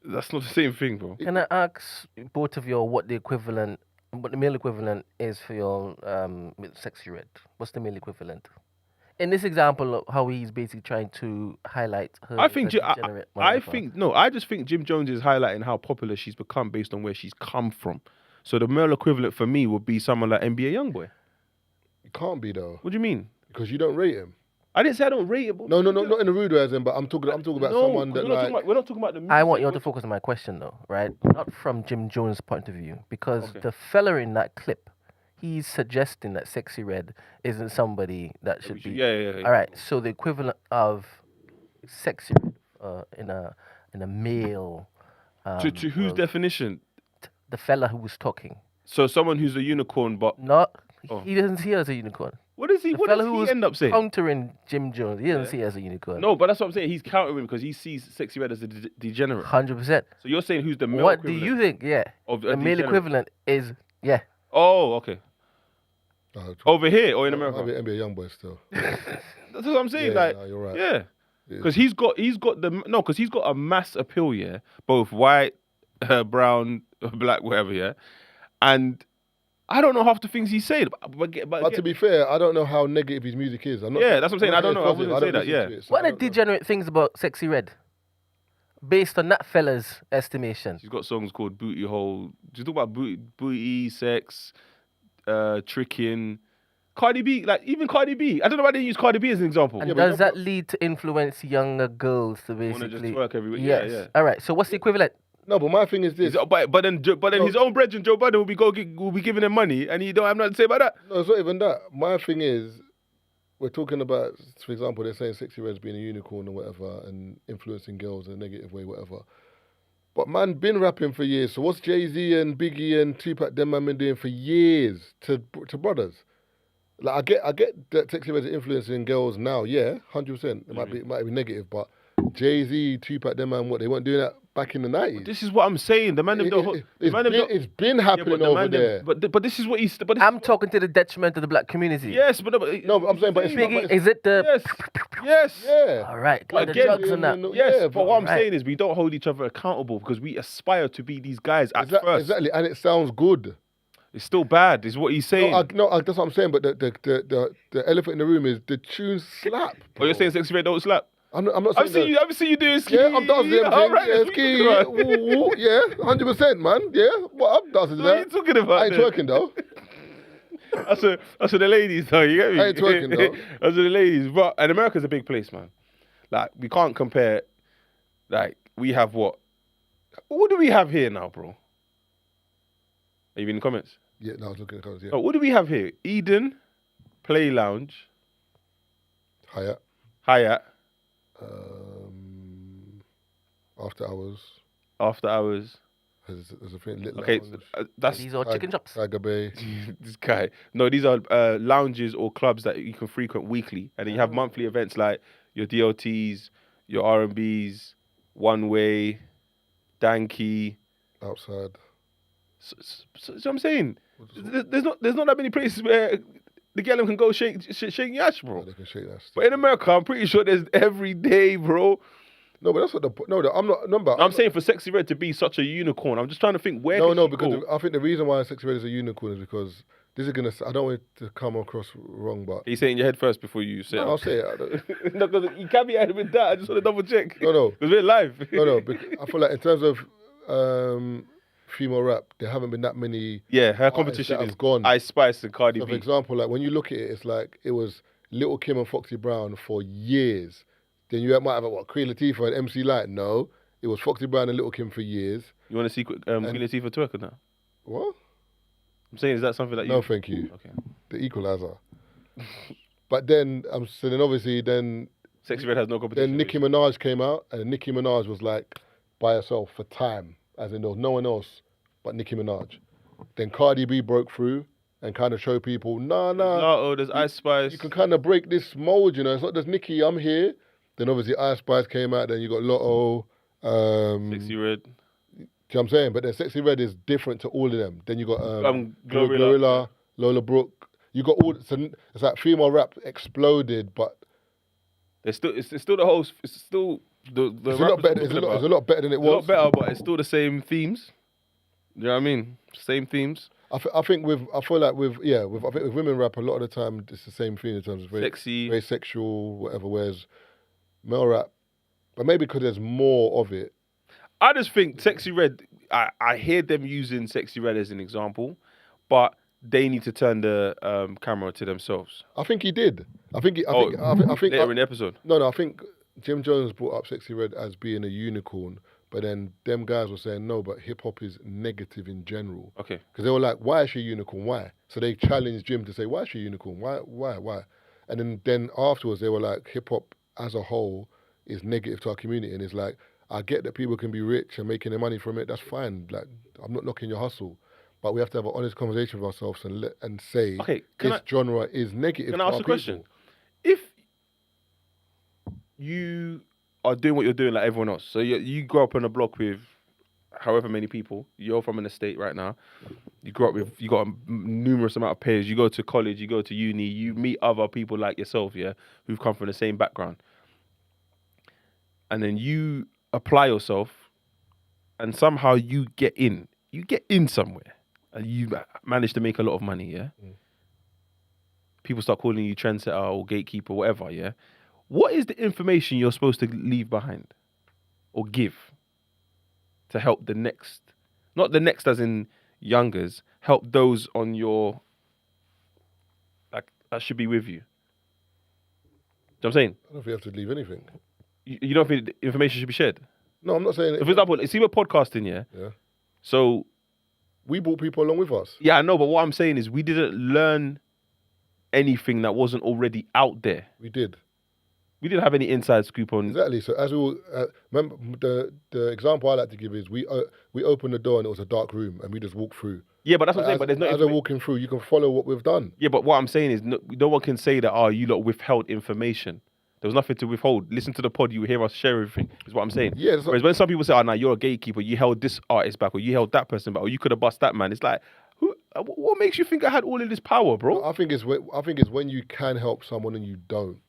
That's not the same thing, bro. Can I ask both of you what the male equivalent is for your Sexy Red? What's the male equivalent? In this example of how he's basically trying to highlight her. I just think Jim Jones is highlighting how popular she's become based on where she's come from. So the male equivalent for me would be someone like NBA Youngboy. It can't be though. What do you mean? Because you don't rate him. I didn't say I don't rate it. No, not in a rude way, as in, but I'm talking about someone that we're not talking about the music. I want you all to focus on my question though, right? Not from Jim Jones' point of view, because the fella in that clip, he's suggesting that Sexy Red isn't somebody that should be. Yeah. All right, so the equivalent of Sexy Red in a male. To whose definition? The fella who was talking. So someone who's a unicorn, but he doesn't see her as a unicorn. What does he end up saying? Countering Jim Jones, he doesn't see her as a unicorn. No, but that's what I'm saying. He's countering because he sees Sexy Red as a degenerate. 100%. So you're saying who's the male What equivalent? do you think? Yeah, the male equivalent is Oh, okay. Over here or in America? I'll be NBA Youngboy still. That's what I'm saying. Yeah, no, you're right. Yeah, because he's got a mass appeal. Yeah, both white, brown, black, whatever. Yeah, and I don't know half the things he's saying. But to be fair, I don't know how negative his music is. I'm not that's what I'm saying. I don't know. I wouldn't say that. Yeah. What are the degenerate things about Sexy Red? Based on that fella's estimation. She's got songs called Booty Hole. Do you talk about booty, sex, tricking? Cardi B, even Cardi B. I don't know why they use Cardi B as an example. And does that lead to influence younger girls to basically... Want to just twerk everywhere? Yes. Yeah. All right, so what's the equivalent? No, but my thing is this. But then his own brethren, Joe Budden, will be giving him money, and he don't have nothing to say about that. No, it's not even that. My thing is, we're talking about, for example, they're saying Sexy Red's being a unicorn or whatever, and influencing girls in a negative way, whatever. But man, been rapping for years. So what's Jay-Z and Biggie and Tupac, them man been doing for years to brothers? Like I get that Sexy Red's influencing girls now, 100%. It might be negative, but Jay-Z, Tupac, them man, what they weren't doing that back in the 90s. This is what I'm saying. The man it's been happening over there. But this is what he's. I'm talking to the detriment of the black community. Yes, but I'm saying, but it's Biggie, is it the? Yes. Yeah. All right. But The drugs and that. Yes, but what I'm saying is we don't hold each other accountable because we aspire to be these guys at first. Exactly, and it sounds good. It's still bad, is what he's saying. That's what I'm saying. But the elephant in the room is the tunes slap. Oh, you're saying Sexy Red don't slap? I'm not saying I've seen you doing ski. Yeah, I'm dancing them All things. right, Yeah, ski. Yeah, 100%, man. Yeah, I'm dancing to What are that. you talking about? I ain't twerking though. That's for the ladies, though. You get me? I ain't twerking though. That's for the ladies. But and America's a big place, man. Like we can't compare. Like we have what? What do we have here now, bro? Are you in the comments? Yeah, no, I was looking at the comments. Yeah, Oh, what do we have here? Eden, Play Lounge, Hyatt, Hyatt, After Hours. After Hours. There's a thing. Little Okay, Lounge, that's These are chicken shops. Tiger Bay. this guy. No, these are lounges or clubs that you can frequent weekly, and then you have monthly events like your DOTs, your R&Bs, One Way, Danky. Outside. So I'm saying there's not that many places where the girl can go shake your ass, bro. They can shake that. But in America, I'm pretty sure there's every day, bro. No, but that's what I'm not. Remember, I'm saying for Sexy Red to be such a unicorn, I'm just trying to think where. No, because because I think the reason why Sexy Red is a unicorn is because this is gonna. I don't want it to come across wrong, but you say it in your head first before you say. no, it. I'll say it. I don't, No, because you can't be ahead with that. I just want to double check. No. Because we're live. no. Because I feel like in terms of female rap, there haven't been that many. Yeah, her artists competition that is have gone. Ice Spice and Cardi So, B. for example, like when you look at it, it's like it was Little Kim and Foxy Brown for years. Then you might have Queen Latifah and MC Light. No, it was Foxy Brown and Little Kim for years. You want to see Queen Latifah twerking now? What? I'm saying, is that something that you? No, thank you. Okay. The equalizer. But then, so then obviously, then Sexy Red has no competition. Then Nicki Minaj came out, and Nicki Minaj was like by herself for time, as in there was no one else but Nicki Minaj. Then Cardi B broke through and kind of showed people, nah. There's Ice Spice. You can kind of break this mold, you know. It's not just Nicki, I'm here. Then obviously Ice Spice came out. Then you got Lotto. Sexy Red. Do you know what I'm saying? But then Sexy Red is different to all of them. Then you got Glorilla. Lola Brooke. You got all. So it's like female rap exploded, but It's still the whole. It's still the it's a lot better. It's a lot better than it was. It's a lot better, but it's still the same themes. You know what I mean? Same themes. I think with women rap, a lot of the time it's the same thing in terms of Sexy, very sexual, whatever. Whereas male rap, but maybe because there's more of it. I just think Sexy Red. I hear them using Sexy Red as an example, but they need to turn the camera to themselves. I think he did. I think later in the episode. No. I think Jim Jones brought up Sexy Red as being a unicorn, but then them guys were saying no, but hip hop is negative in general. Okay. Because they were like, why is she a unicorn? Why? So they challenged Jim to say, why is she a unicorn? Why? And then afterwards they were like, hip hop as a whole is negative to our community, and it's like, I get that people can be rich and making their money from it. That's fine. Like, I'm not knocking your hustle. But we have to have an honest conversation with ourselves and say this genre is negative. Can I ask a question? If you are doing what you're doing like everyone else, so you grow up on a block with however many people, you're from an estate right now, you got a numerous amount of peers, you go to college, you go to uni, you meet other people like yourself, yeah, who've come from the same background. And then you apply yourself and somehow you get in somewhere. And you manage to make a lot of money, yeah? Mm. People start calling you trendsetter or gatekeeper, whatever, yeah? What is the information you're supposed to leave behind or give to help the next, not the next as in youngers, help those on your, like, that should be with you? Do you know what I'm saying? I don't think you have to leave anything. You don't think the information should be shared? No, I'm not saying... So for example, see we're podcasting, yeah? Yeah. So... we brought people along with us. Yeah, I know, but what I'm saying is we didn't learn anything that wasn't already out there. We did. We didn't have any inside scoop on... Exactly. So as we all... remember, the example I like to give is we opened the door and it was a dark room and we just walked through. Yeah, but that's what I'm saying. But there's no... As we're walking through, you can follow what we've done. Yeah, but what I'm saying is no one can say that, you lot withheld information. There was nothing to withhold. Listen to the pod, you hear us share everything, is what I'm saying. Yeah, whereas when some people say, nah, you're a gatekeeper, you held this artist back, or you held that person back, or you could have bust that man. It's like, what makes you think I had all of this power, bro? No, I think it's when you can help someone and you don't.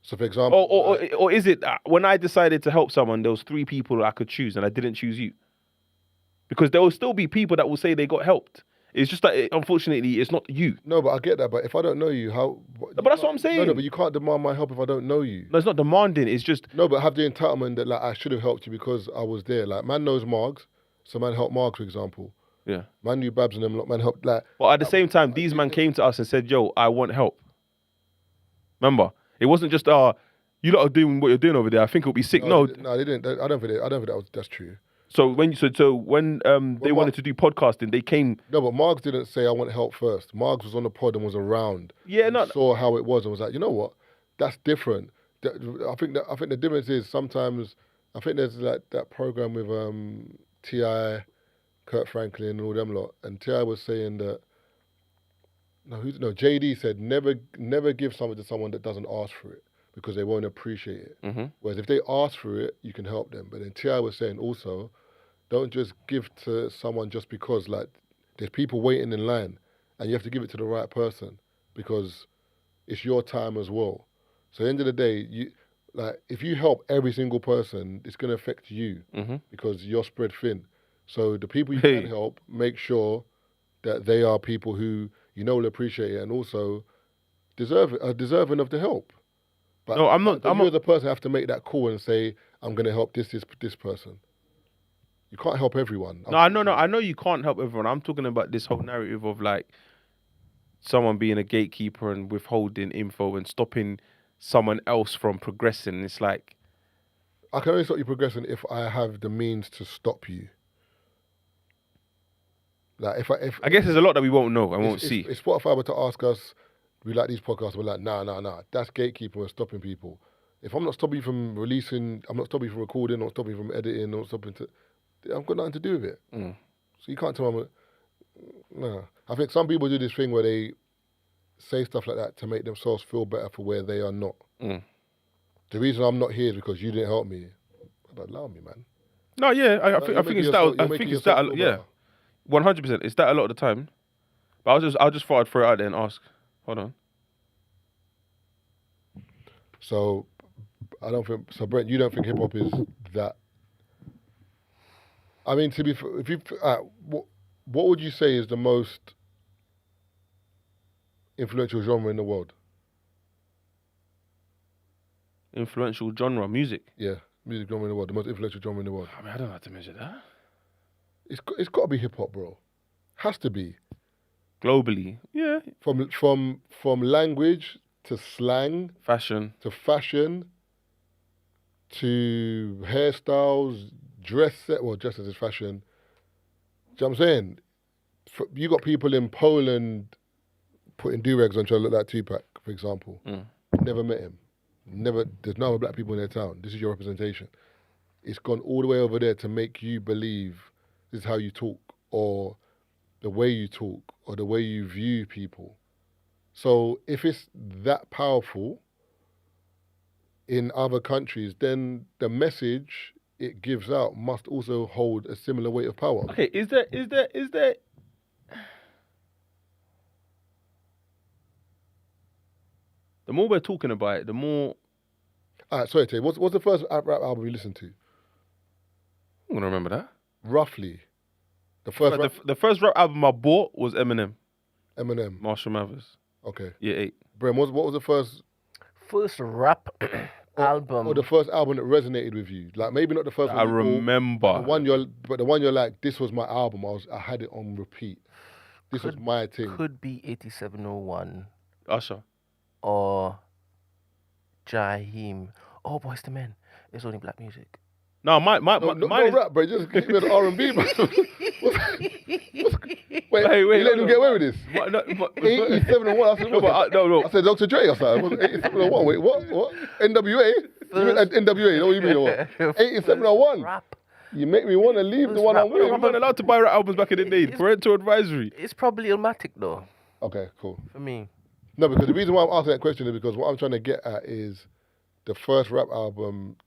So for example... Or is it when I decided to help someone, there was 3 people I could choose and I didn't choose you? Because there will still be people that will say they got helped. It's just that, unfortunately, it's not you. No, but I get that. But if I don't know you, how... But that's what I'm saying. No, but you can't demand my help if I don't know you. No, it's not demanding. It's just... No, but have the entitlement that, like, I should have helped you because I was there. Like, man knows Margs, so man helped Margs, for examul. Yeah. Man knew Babs and them, man helped, like... But at the same time, these men came to us and said, yo, I want help. Remember? It wasn't just, you lot are doing what you're doing over there. I think it'll be sick. No, they didn't. I don't think that's true. So when they wanted to do podcasting, they came. No, but Margs didn't say I want help first. Margs was on the pod and was around. Yeah, and no. saw how it was and was like, you know what, that's different. I think the difference is sometimes I think there's like that program with T.I., Kurt Franklin, and all them lot, and T.I. was saying that. No, JD said never give something to someone that doesn't ask for it because they won't appreciate it. Mm-hmm. Whereas if they ask for it, you can help them. But then T.I. was saying also, don't just give to someone just because, like, there's people waiting in line and you have to give it to the right person because it's your time as well. So at the end of the day, if you help every single person, it's going to affect you because you're spread thin. So the people you can help, make sure that they are people who you know will appreciate it and also are deserving of the help. But no, I'm not. You as a person have to make that call and say, I'm going to help this person. You can't help everyone. No, I know you can't help everyone. I'm talking about this whole narrative of like someone being a gatekeeper and withholding info and stopping someone else from progressing. It's like I can only stop you progressing if I have the means to stop you. Like if I guess there's a lot that we won't know and won't see. If Spotify were to ask us, we like these podcasts, we're like, nah, that's gatekeeping, we're stopping people. If I'm not stopping you from releasing, I'm not stopping you from recording, I'm not stopping you from editing, I'm not stopping I've got nothing to do with it. So you can't tell me, no. I think some people do this thing where they say stuff like that to make themselves feel better for where they are not. The reason I'm not here is because you didn't help me. Allow me, man. No, yeah, I think it's that. I think it's that. Yeah. 100%. It's that a lot of the time. But I just thought I'd throw it out there and ask. Hold on. So, I don't think... So, Brent, you don't think hip-hop is that... I mean, to be... If you... what would you say is the most influential genre in the world? Influential genre, music? Yeah, music genre in the world. The most influential genre in the world. I mean, I don't know how to measure that. It's got to be hip-hop, bro. Has to be. Globally, yeah. From language to slang, fashion to hairstyles, dresses is fashion. Do you know what I'm saying? You got people in Poland putting do-rags on trying to look like Tupac, for example. Never met him. There's no other black people in their town. This is your representation. It's gone all the way over there to make you believe this is how you talk, or the way you talk, or the way you view people. So if it's that powerful in other countries, then the message it gives out must also hold a similar weight of power. Okay, is there the more we're talking about it, the more... All right, sorry, Tay, what's the first rap album you listened to? I'm going to remember that. Roughly. The first rap album I bought was Eminem. Marshall Mathers. Okay. Year 8. Bram, what was the first rap album? Or the first album that resonated with you? Like, maybe not the first one. I remember. The one you're like, this was my album. I had it on repeat. This was my thing. Could be 8701. Usher. Or Jaheim. Oh, Boyz II Men. It's only black music. No, mine is... rap, bro. Just give me an R&B, bro. Wait, you letting him get away with this? 8701. I said Dr. Dre. I said 8701. Wait, what? NWA? You mean NWA? You know what you mean? Or what? 8701. Rap. You make me want to leave the one I'm with. I'm not allowed to buy rap albums back in the day. Parental advisory. It's probably Illmatic, though. Okay, cool. For me. No, because the reason why I'm asking that question is because what I'm trying to get at is the first rap album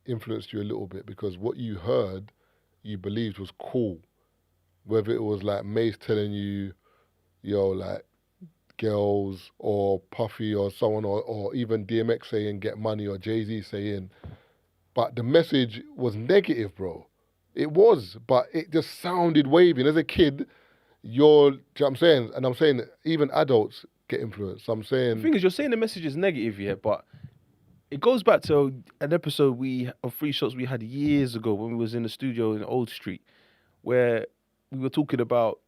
influenced you a little bit because what you heard, you believed was cool. Whether it was like Mace telling you, like girls, or Puffy or someone, or even DMX saying get money, or Jay-Z saying, but the message was negative, bro. It was, but it just sounded wavy. And as a kid, do you know what I'm saying? And I'm saying that even adults get influenced. So I'm saying... The thing is, you're saying the message is negative, yeah, but it goes back to an episode of Free Shots we had years ago when we was in the studio in Old Street, where we were talking about,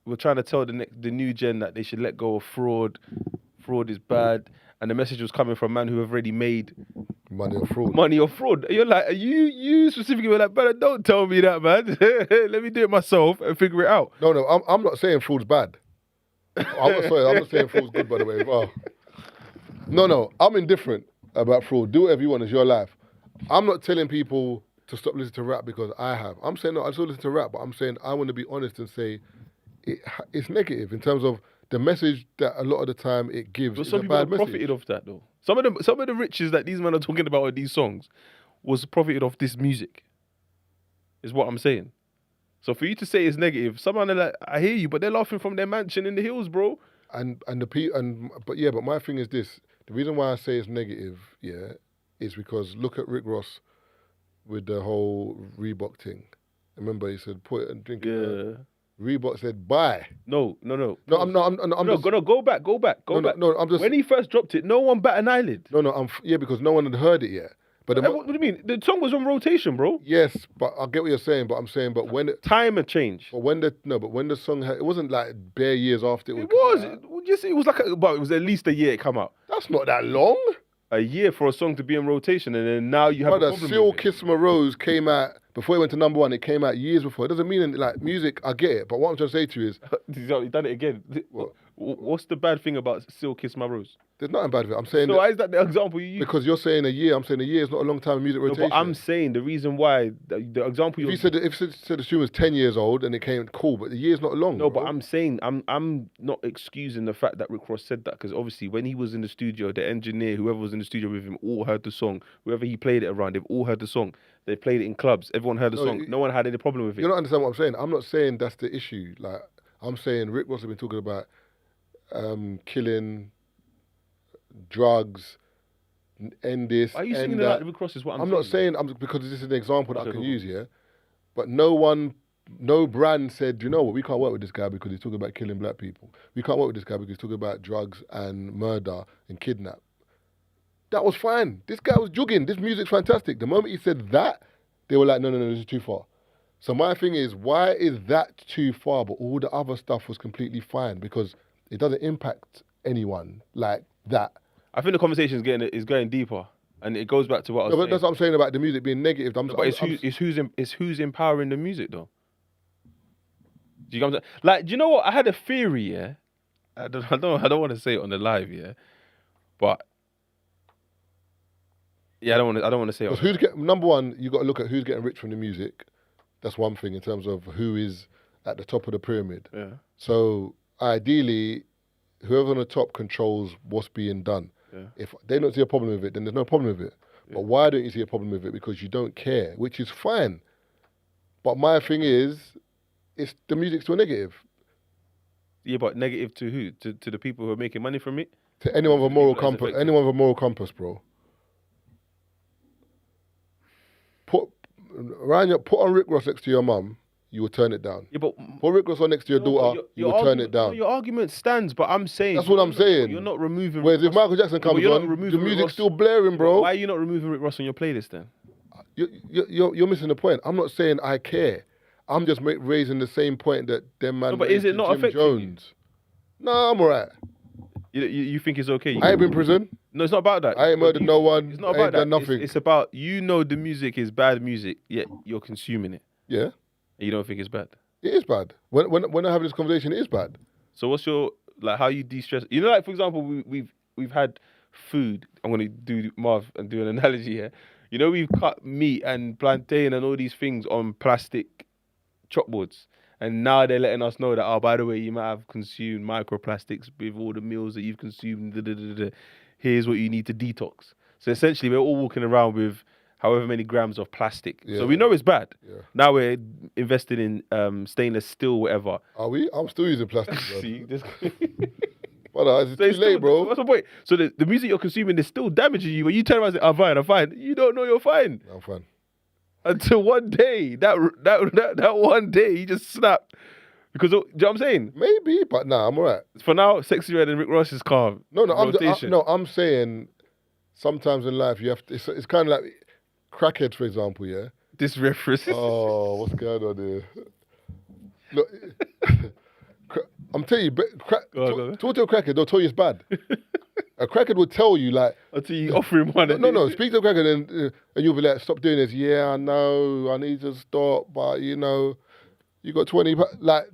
we were trying to tell the new gen that they should let go of fraud. Fraud is bad. and the message was coming from man who have already made Money or fraud. money or fraud. You're like, you specifically were like, brother, don't tell me that, man. Let me do it myself and figure it out. No, I'm not saying fraud's bad. I'm not saying fraud's good, by the way. Oh. No, I'm indifferent about fraud. Do whatever you want. It's your life. I'm not telling people to stop listening to rap because I have. I'm saying, no, I still listen to rap, but I'm saying I want to be honest and say it's negative in terms of the message that a lot of the time it gives. But is some a people bad have message. profited off that, though. Some of the riches that these men are talking about on these songs was profited off this music, is what I'm saying. So for you to say it's negative, someone are like, I hear you, but they're laughing from their mansion in the hills, bro. But my thing is this: the reason why I say it's negative, is because look at Rick Ross with the whole Reebok thing. Remember, he said, "Put it and drink it." Yeah. Reebok said, "Buy." No. No, I'm just Go back. No, I'm just When he first dropped it, no one bat an eyelid. no, because no one had heard it yet. But What do you mean? The song was on rotation, bro. yes, but I get what you're saying. But I'm saying, but when Time had changed. when the song had, it wasn't like bare years after it It was. was. It was like, but it was at least a year it come out. That's not that long. A year for a song to be in rotation, and then now you have a Brother, problem Still with it. Kiss My Rose came out before it went to number one. It came out years before. It doesn't mean like music. I get it, but what I'm trying to say to you is, He's done it again. What's the bad thing about Still Kiss My Rose? there's nothing bad with it. I'm saying So why is that the example you use? because you're saying a year. I'm saying a year is not a long time in music No, rotation. but I'm saying the reason why the example if you you said the tune was 10 years old and it came cool, but the year's not long. no, bro. but I'm saying I'm not excusing the fact that Rick Ross said that, because obviously when he was in the studio, the engineer, whoever was in the studio with him, all heard the song. Whoever he played it around, they've all heard the song. They played it in clubs. Everyone heard the No, song. No one had any problem with it. You don't understand what I'm saying. I'm not saying that's the issue. Like I'm saying, Rick Ross has been talking about killing, drugs, end this. Are you end singing that. like Rick Ross is what I'm not saying because this is an example that I can use, but no brand said, you know what, we can't work with this guy because he's talking about killing black people. We can't work with this guy because he's talking about drugs and murder and kidnap. That was fine. This guy was jugging. This music's fantastic. The moment he said that, they were like, no, this is too far. So my thing is, why is that too far, but all the other stuff was completely fine? Because it doesn't impact anyone like that. I think the conversation is going deeper, and it goes back to what I was No, but saying. that's what I'm saying about the music being negative. But it's who's empowering the music though. Do you know what I'm saying? Like, do you know what? I had a theory, yeah. I don't want to say it on the live, yeah. But yeah, I don't want to say it. Because number one, you got to look at who's getting rich from the music. That's one thing in terms of who is at the top of the pyramid. Yeah. So ideally, whoever on the top controls what's being done. Yeah. If they don't see a problem with it, then there's no problem with it. Yeah. But why don't you see a problem with it? Because you don't care, which is fine. But my thing is, it's the music's still negative. Yeah, but negative to who? To the people who are making money from it? To anyone with a moral compass. Anyone with a moral compass, bro. Put on Rick Ross next to your mum, you will turn it down. Yeah, but put Rick Ross on next to your daughter, you will turn it down. No, your argument stands, but I'm saying that's what I'm saying. You're not removing. Whereas if Michael Jackson comes on, the music's still blaring, bro. Why are you not removing Rick Ross on your playlist then? You're missing the point. I'm not saying I care. I'm just raising the same point that them man. No, but is it not affecting Jones? No, I'm alright. You think it's okay? I ain't been in prison. No, it's not about that. I ain't murdered no one. It's not about that. Done nothing. It's about the music is bad music, yet you're consuming it. Yeah. And you don't think it's bad. It is bad. When I have this conversation, it is bad. So what's your how you de-stress? You know, like for example, we've had food. I'm gonna do Marv and do an analogy here. You know, we've cut meat and plantain and all these things on plastic chalkboards. And now they're letting us know that, oh, by the way, you might have consumed microplastics with all the meals that you've consumed. Here's what you need to detox. So essentially, we're all walking around with however many grams of plastic. Yeah. So we know it's bad. Yeah. Now we're invested in stainless steel, whatever. Are we? I'm still using plastic. See, But it's too late, bro. What's the point? So the music you're consuming is still damaging you. When you turn around and say, I'm fine. You don't know you're fine. I'm fine. Until one day, that one day, you just snap. Because, do you know what I'm saying? Maybe, but nah, I'm all right. For now, Sexy Red and Rick Ross is calm. No, I'm saying sometimes in life you have to, it's kind of like crackheads, for example, yeah? This reference. Oh, what's going on here? Look, I'm telling you, talk to a crackhead, they'll tell you it's bad. A crackhead would tell you like, Until you offer him one. no. Speak to a crackhead and you'll be like, stop doing this. Yeah, I know. I need to stop, but you know, you got 20. Like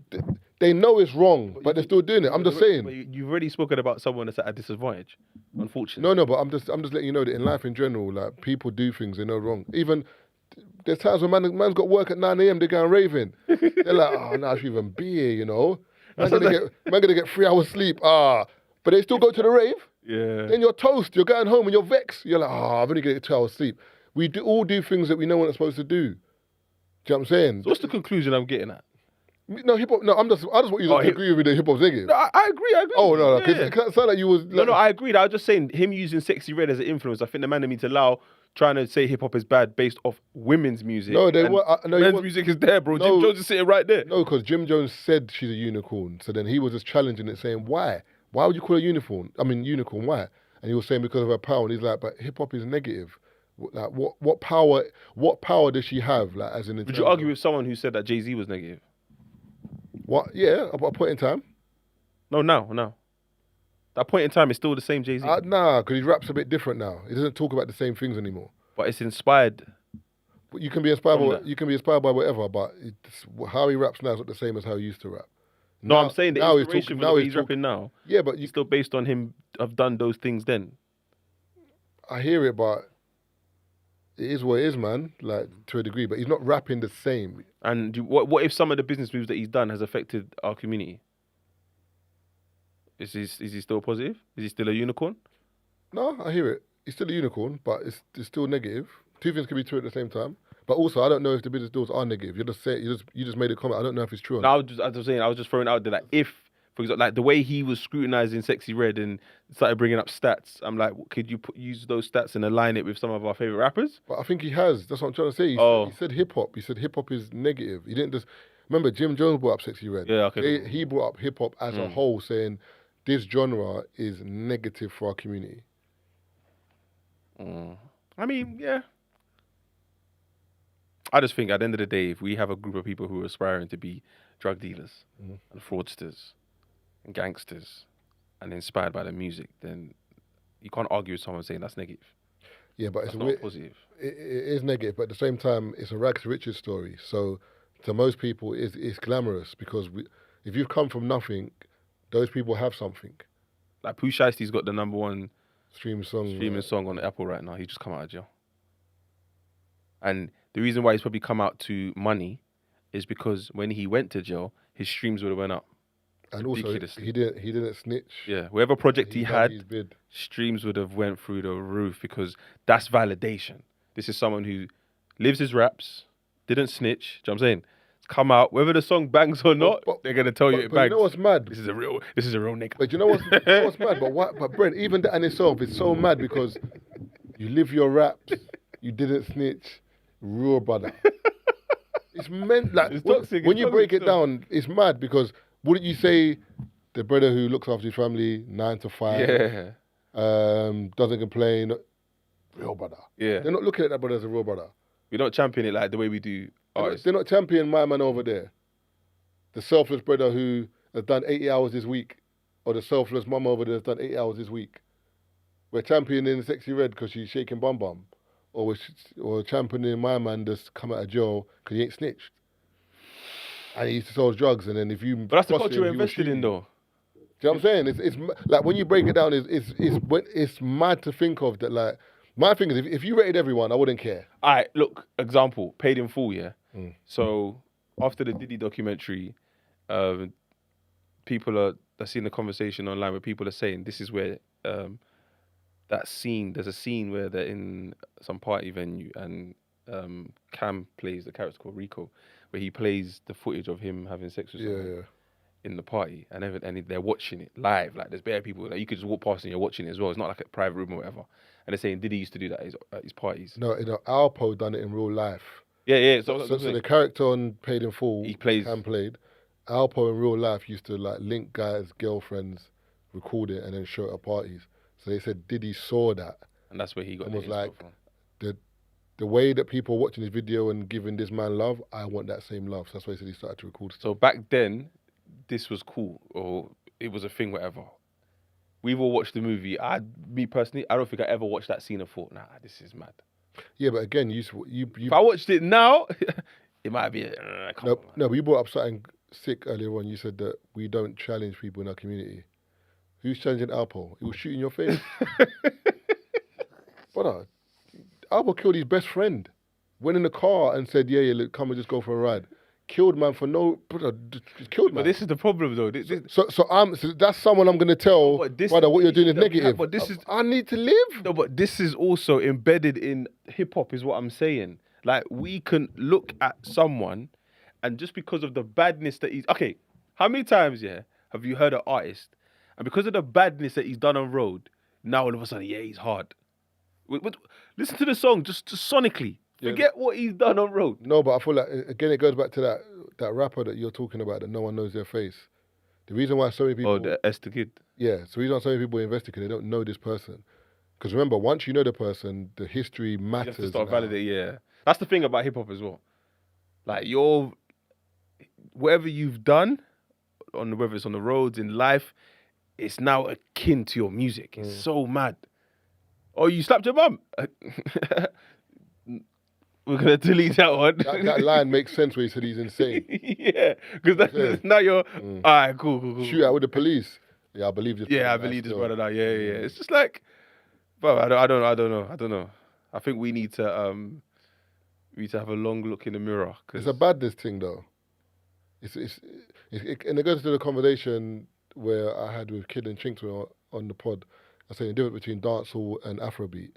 they know it's wrong, but they're still doing it. I'm just saying. But you've already spoken about someone that's at a disadvantage, unfortunately. No, but I'm just letting you know that in life in general, like people do things they know wrong. Even there's times when man's got work at 9 a.m. They're going raving. They're like, oh, now I should even be here, you know. Man gonna get 3 hours sleep. But they still go to the rave. Yeah. Then you're toast. You're going home and you're vexed. You're like, I've only got 2 hours sleep. We all do things that we know we're not supposed to do. Do you know what I'm saying? So what's the conclusion I'm getting at? No, hip hop. No, I just want you to agree with me that hip hop's negative. No, I agree. Oh no, because Yeah. it sound like you was. Like, No, I agreed. I was just saying him using Sexy Red as an influence. I think the man need to allow trying to say hip hop is bad based off women's music. No, they and were. men's music is there, bro. No. Jim Jones is sitting right there. No, because Jim Jones said she's a unicorn. So then he was just challenging it, saying, "Why? Why would you call her unicorn? Unicorn. Why?" And he was saying because of her power. And he's like, "But hip hop is negative. Like, what power? What power does she have? Like, as in Would you argue with someone who said that Jay-Z was negative? What? Yeah, at a point in time. No, now. That point in time is still the same Jay-Z. Nah, because his rap's a bit different now. He doesn't talk about the same things anymore. But it's inspired. But you can be inspired From by that. you can be inspired by whatever. But how he raps now is not the same as how he used to rap. No, Now- I'm saying the now he's inspiration talking- for now the way he's he's rapping now Yeah, but is still based on him have done those things then. I hear it, but it is what it is, man. Like to a degree, but he's not rapping the same. And what if some of the business moves that he's done has affected our community? Is he still positive? Is he still a unicorn? No, I hear it. He's still a unicorn, but it's still negative. Two things can be true at the same time. But also, I don't know if the business deals are negative. You just made a comment. I don't know if it's true or No, not. I was just throwing out there that if, for example, like the way he was scrutinizing Sexy Red and started bringing up stats, I'm like, could you use those stats and align it with some of our favorite rappers? But I think he has. That's what I'm trying to say. He said hip hop. He said hip hop is negative. He didn't just remember Jim Jones brought up Sexy Red. Yeah, okay. He brought up hip hop as a whole, saying this genre is negative for our community. I mean, yeah. I just think at the end of the day, if we have a group of people who are aspiring to be drug dealers and fraudsters and gangsters and inspired by the music, then you can't argue with someone saying that's negative. Yeah, but That's it's not positive. It is negative, but at the same time, it's a rags to riches story. So to most people, it's glamorous because if you've come from nothing, those people have something. Like Pooh Shiesty's got the #1 Streaming song on Apple right now. He's just come out of jail. And the reason why he's probably come out to money is because when he went to jail, his streams would have went up. And also, Ridiculously. he didn't snitch. Yeah, whatever project he done had, his bid. streams would have went through the roof because that's validation. This is someone who lives his raps, didn't snitch. Do you know what I'm saying? Come out, whether the song bangs or not, they're gonna tell you it But bangs. you know what's mad? This is a real nigga. But you know what's mad? But Brent, even that in itself is so mad because you live your raps, you didn't snitch, real brother. It's meant like It's toxic, when it's you break toxic it down, it's mad because wouldn't you say the brother who looks after his family 9 to 5, Yeah, doesn't complain, real brother. yeah. They're not looking at that brother as a real brother. We don't champion it like the way we do artists. They're not championing my man over there. The selfless brother who has done 80 hours this week, or the selfless mum over there has done 80 hours this week. We're championing Sexy Red because she's shaking bum bum. Or we're championing my man that's come out of jail because he ain't snitched. And he used to sell drugs, and then if you... But that's the cross culture him, we're he will invested shoot in, you. though. Do you know what I'm saying? It's like when you break it down, it's mad to think of that. Like my thing is, if you rated everyone, I wouldn't care. All right, look, example, Paid in Full, yeah? So after the Diddy documentary, they're seeing the conversation online where people are saying this is where there's a scene where they're in some party venue and Cam plays the character called Rico, where he plays the footage of him having sex with someone in the party, and they're watching it live. Like there's bare people, like you could just walk past and you're watching it as well. It's not like a private room or whatever. And they're saying Diddy used to do that at his parties. No, Alpo done it in real life. Yeah. So the character on Paid in Full, He plays- Cam played. Alpo in real life used to like link guys' girlfriends, record it, and then show it at parties. So they said Diddy saw that And that's where he got and the was inspo like, from. the way that people are watching this video and giving this man love, I want that same love. So that's why he said he started to record stuff. So back then, this was cool, or it was a thing, whatever. we've all watched the movie. Me personally, I don't think I ever watched that scene and thought, nah, this is mad. Yeah, but again, you If I watched it now, it might be. Come on, man. no, but you brought up something sick earlier on. You said that we don't challenge people in our community. Who's challenging Alpo? He was shooting your face. Brother, Alpo killed his best friend. Went in the car and said, yeah, look, come and just go for a ride. Killed man for no, brother, just killed man. But this is the problem, though. So that's someone I'm gonna tell, brother, what you're doing is negative. But this is. I need to live. No, but this is also embedded in hip hop, is what I'm saying. Like, we can look at someone, and just because of the badness that he's. Okay, how many times, have you heard an artist, and because of the badness that he's done on road, now all of a sudden, he's hard. Listen to the song, just sonically. Forget what he's done on road. No, but I feel like, again, it goes back to that rapper that you're talking about that no one knows their face. The reason why so many people... Oh, the Esther Kid. Yeah, so the reason why so many people invest because they don't know this person. Because remember, once you know the person, the history matters. You have to start validating, That's the thing about hip-hop as well. Like, whatever you've done, whether it's on the roads, in life, it's now akin to your music. It's so mad. Oh, you slapped your mum? We're going to delete that one. That line makes sense where he said he's insane. Yeah, because now you're... All right, cool. Shoot out with the police. Yeah, I believe this. Yeah, I believe this brother now. Yeah. It's just like... Bro, I don't know. I think we need to have a long look in the mirror. It's a badness thing, though. And it goes to the conversation where I had with Kid and Chinks on the pod. I say the difference between dancehall and Afrobeat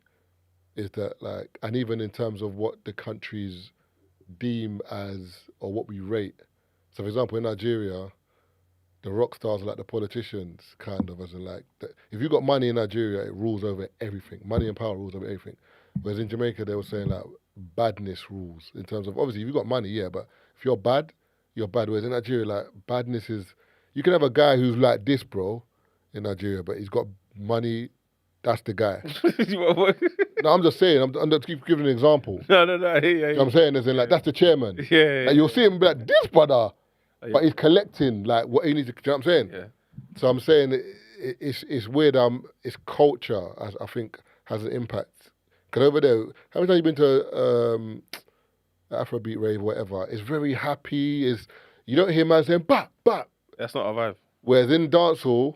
is that, like, and even in terms of what the countries deem as, or what we rate. So, for example, in Nigeria, the rock stars are like the politicians, kind of, as in, like, if you got money in Nigeria, it rules over everything. Money and power rules over everything. Whereas in Jamaica, they were saying, like, badness rules in terms of, obviously, if you got money, yeah, but if you're bad, you're bad. Whereas in Nigeria, like, badness is, you can have a guy who's like this, bro, in Nigeria, but he's got money. That's the guy. No, I'm just saying. I'm just keep giving an example. No. You know what I'm saying? As in, like, that's the chairman. Yeah. Like, you'll see him be like, this brother. But he's collecting, like, what he needs to, you know what I'm saying? Yeah. So I'm saying it's weird. It's culture, as I think, has an impact. Because over there, how many times have you been to Afrobeat rave or whatever? It's very happy. You don't hear man saying, bah. That's not a vibe. Whereas in dancehall,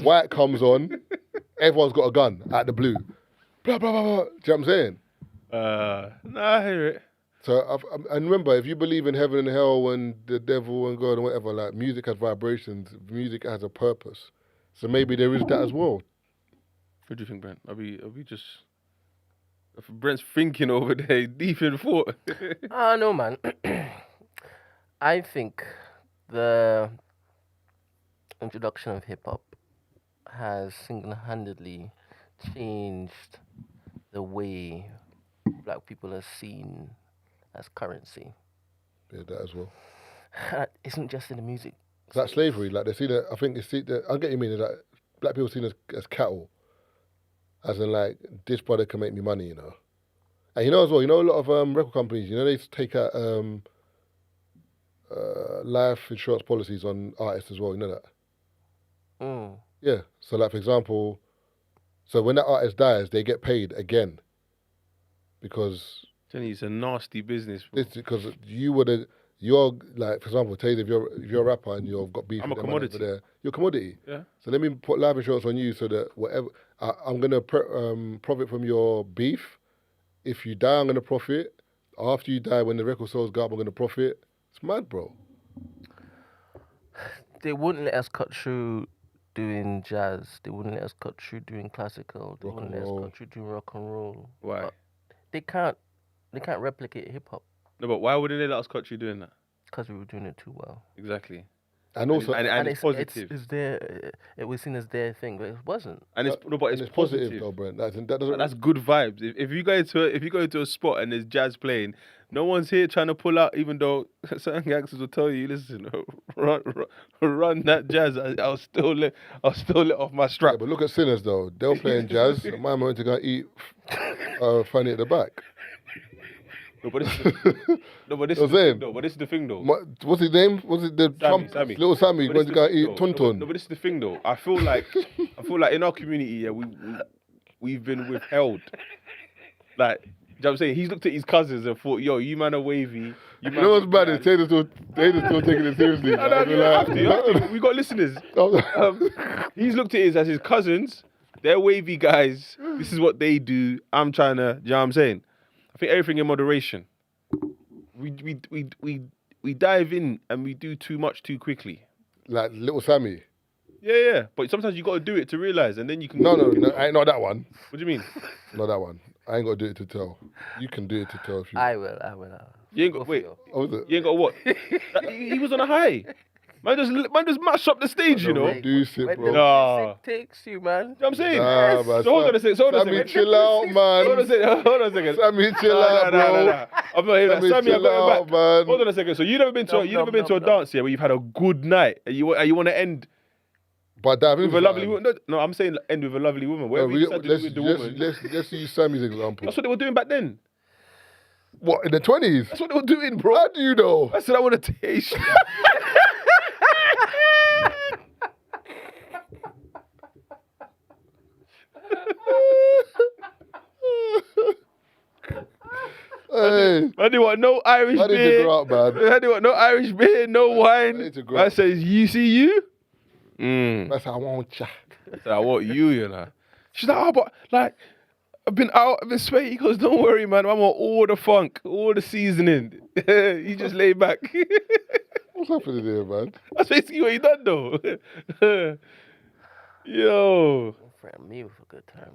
white comes on, everyone's got a gun out the blue. Blah, blah, blah, blah. Do you know what I'm saying? No, I hear it. So, and remember, if you believe in heaven and hell and the devil and God and whatever, like, music has vibrations, music has a purpose. So maybe there is that as well. What do you think, Brent? Are we just... If Brent's thinking over there, deep in thought. No, man. I think the introduction of hip-hop has single-handedly changed the way black people are seen as currency. Yeah, that as well. That isn't just in the music. It's like slavery. Like, they see that, I think I get what you mean, is that black people seen as cattle. As in, like, this brother can make me money, you know. And you know as well, a lot of record companies, they take out life insurance policies on artists as well, you know that? Yeah. So, like, for example, when that artist dies, they get paid again. Because... Jenny, it's a nasty business. It's because you're like, for example, Tazer, if you're a rapper and you've got beef, I'm a commodity. Over there, you're a commodity. Yeah. So let me put life insurance on you so that whatever I'm gonna profit from your beef. If you die, I'm gonna profit. After you die, when the record sales go up, I'm gonna profit. It's mad, bro. They wouldn't let us cut through doing jazz. They wouldn't let us cut through doing classical. They wouldn't let us cut through doing rock and roll. Why? But they can't replicate hip hop. No, but why wouldn't they let us cut you doing that? Because we were doing it too well. Exactly. And also, and it's positive. It was seen as their thing, but it wasn't. And it's positive though, Brent. That's good vibes. If you go into a spot and there's jazz playing, no one's here trying to pull out. Even though certain gangsters will tell you, listen, run that jazz. I'll still let off my strap. Yeah, but look at Sinners though. They're playing jazz. My man went to go eat Fanny at the back. No, but this is no, but this You is know what I'm the saying? thing though. But this is the thing though. What's his name? What's it? The Trump, Sammy. little Sammy, But going this to is go the eat thing, though. tonton. No, but this is the thing though. I feel like in our community, yeah, we've been withheld. Like, you know what I'm saying? He's looked at his cousins and thought, yo, you man are wavy. You know what's bad is Taylor's still taking it seriously. No, man. you have to. We got listeners. He's looked at his as his cousins. They're wavy guys. This is what they do. I'm trying to, you know what I'm saying? I think everything in moderation. We dive in and we do too much too quickly. Like little Sammy. Yeah. But sometimes you got to do it to realize, and then you can. No, I ain't not that one. What do you mean? Not that one. I ain't got to do it to tell. You can do it to tell. If you... I will. You ain't Go got for wait. you. Oh, is it? You ain't got what? He was on a high. Man just mashed up the stage, you know. Wait, Reduce it, when bro. the Nah. music takes you, man. You know what I'm saying? Nah, man. So hold on a second. Sammy, chill out, man. Hold on a second. Sammy, chill out, bro. Nah. I'm not hearing that. Sammy, Sammy, I chill got your out, back. man. Hold on a second. So you never been to a No. dance here where you've had a good night and you want to end But that with a lovely woman? No, I'm saying end with a lovely woman. Whatever you decide to do with the woman. Let's use Sammy's example. That's what they were doing back then. What, in the 20s? That's what they were doing, bro. How do you know? I said I want to taste. Hey, I didn't want no Irish I need to beer. grow up, man. I didn't want no Irish beer, no wine. need to grow I up. says, you see you? That's how I want ya. I said, I want you know. She's like, oh, but like, I've been sweaty. He goes, don't worry, man. I want all the funk, all the seasoning. You just lay back. What's happening here, man? That's basically what he done, though. Yo. Friend me with a good time.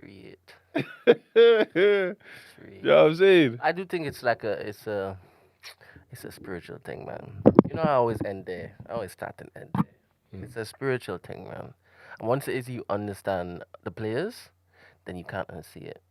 3-8. You know what I'm saying? I do think it's like it's a spiritual thing, man. You know, I always end there. I always start and end there. It's a spiritual thing, man. And once it is you understand the players, then you can't unsee it.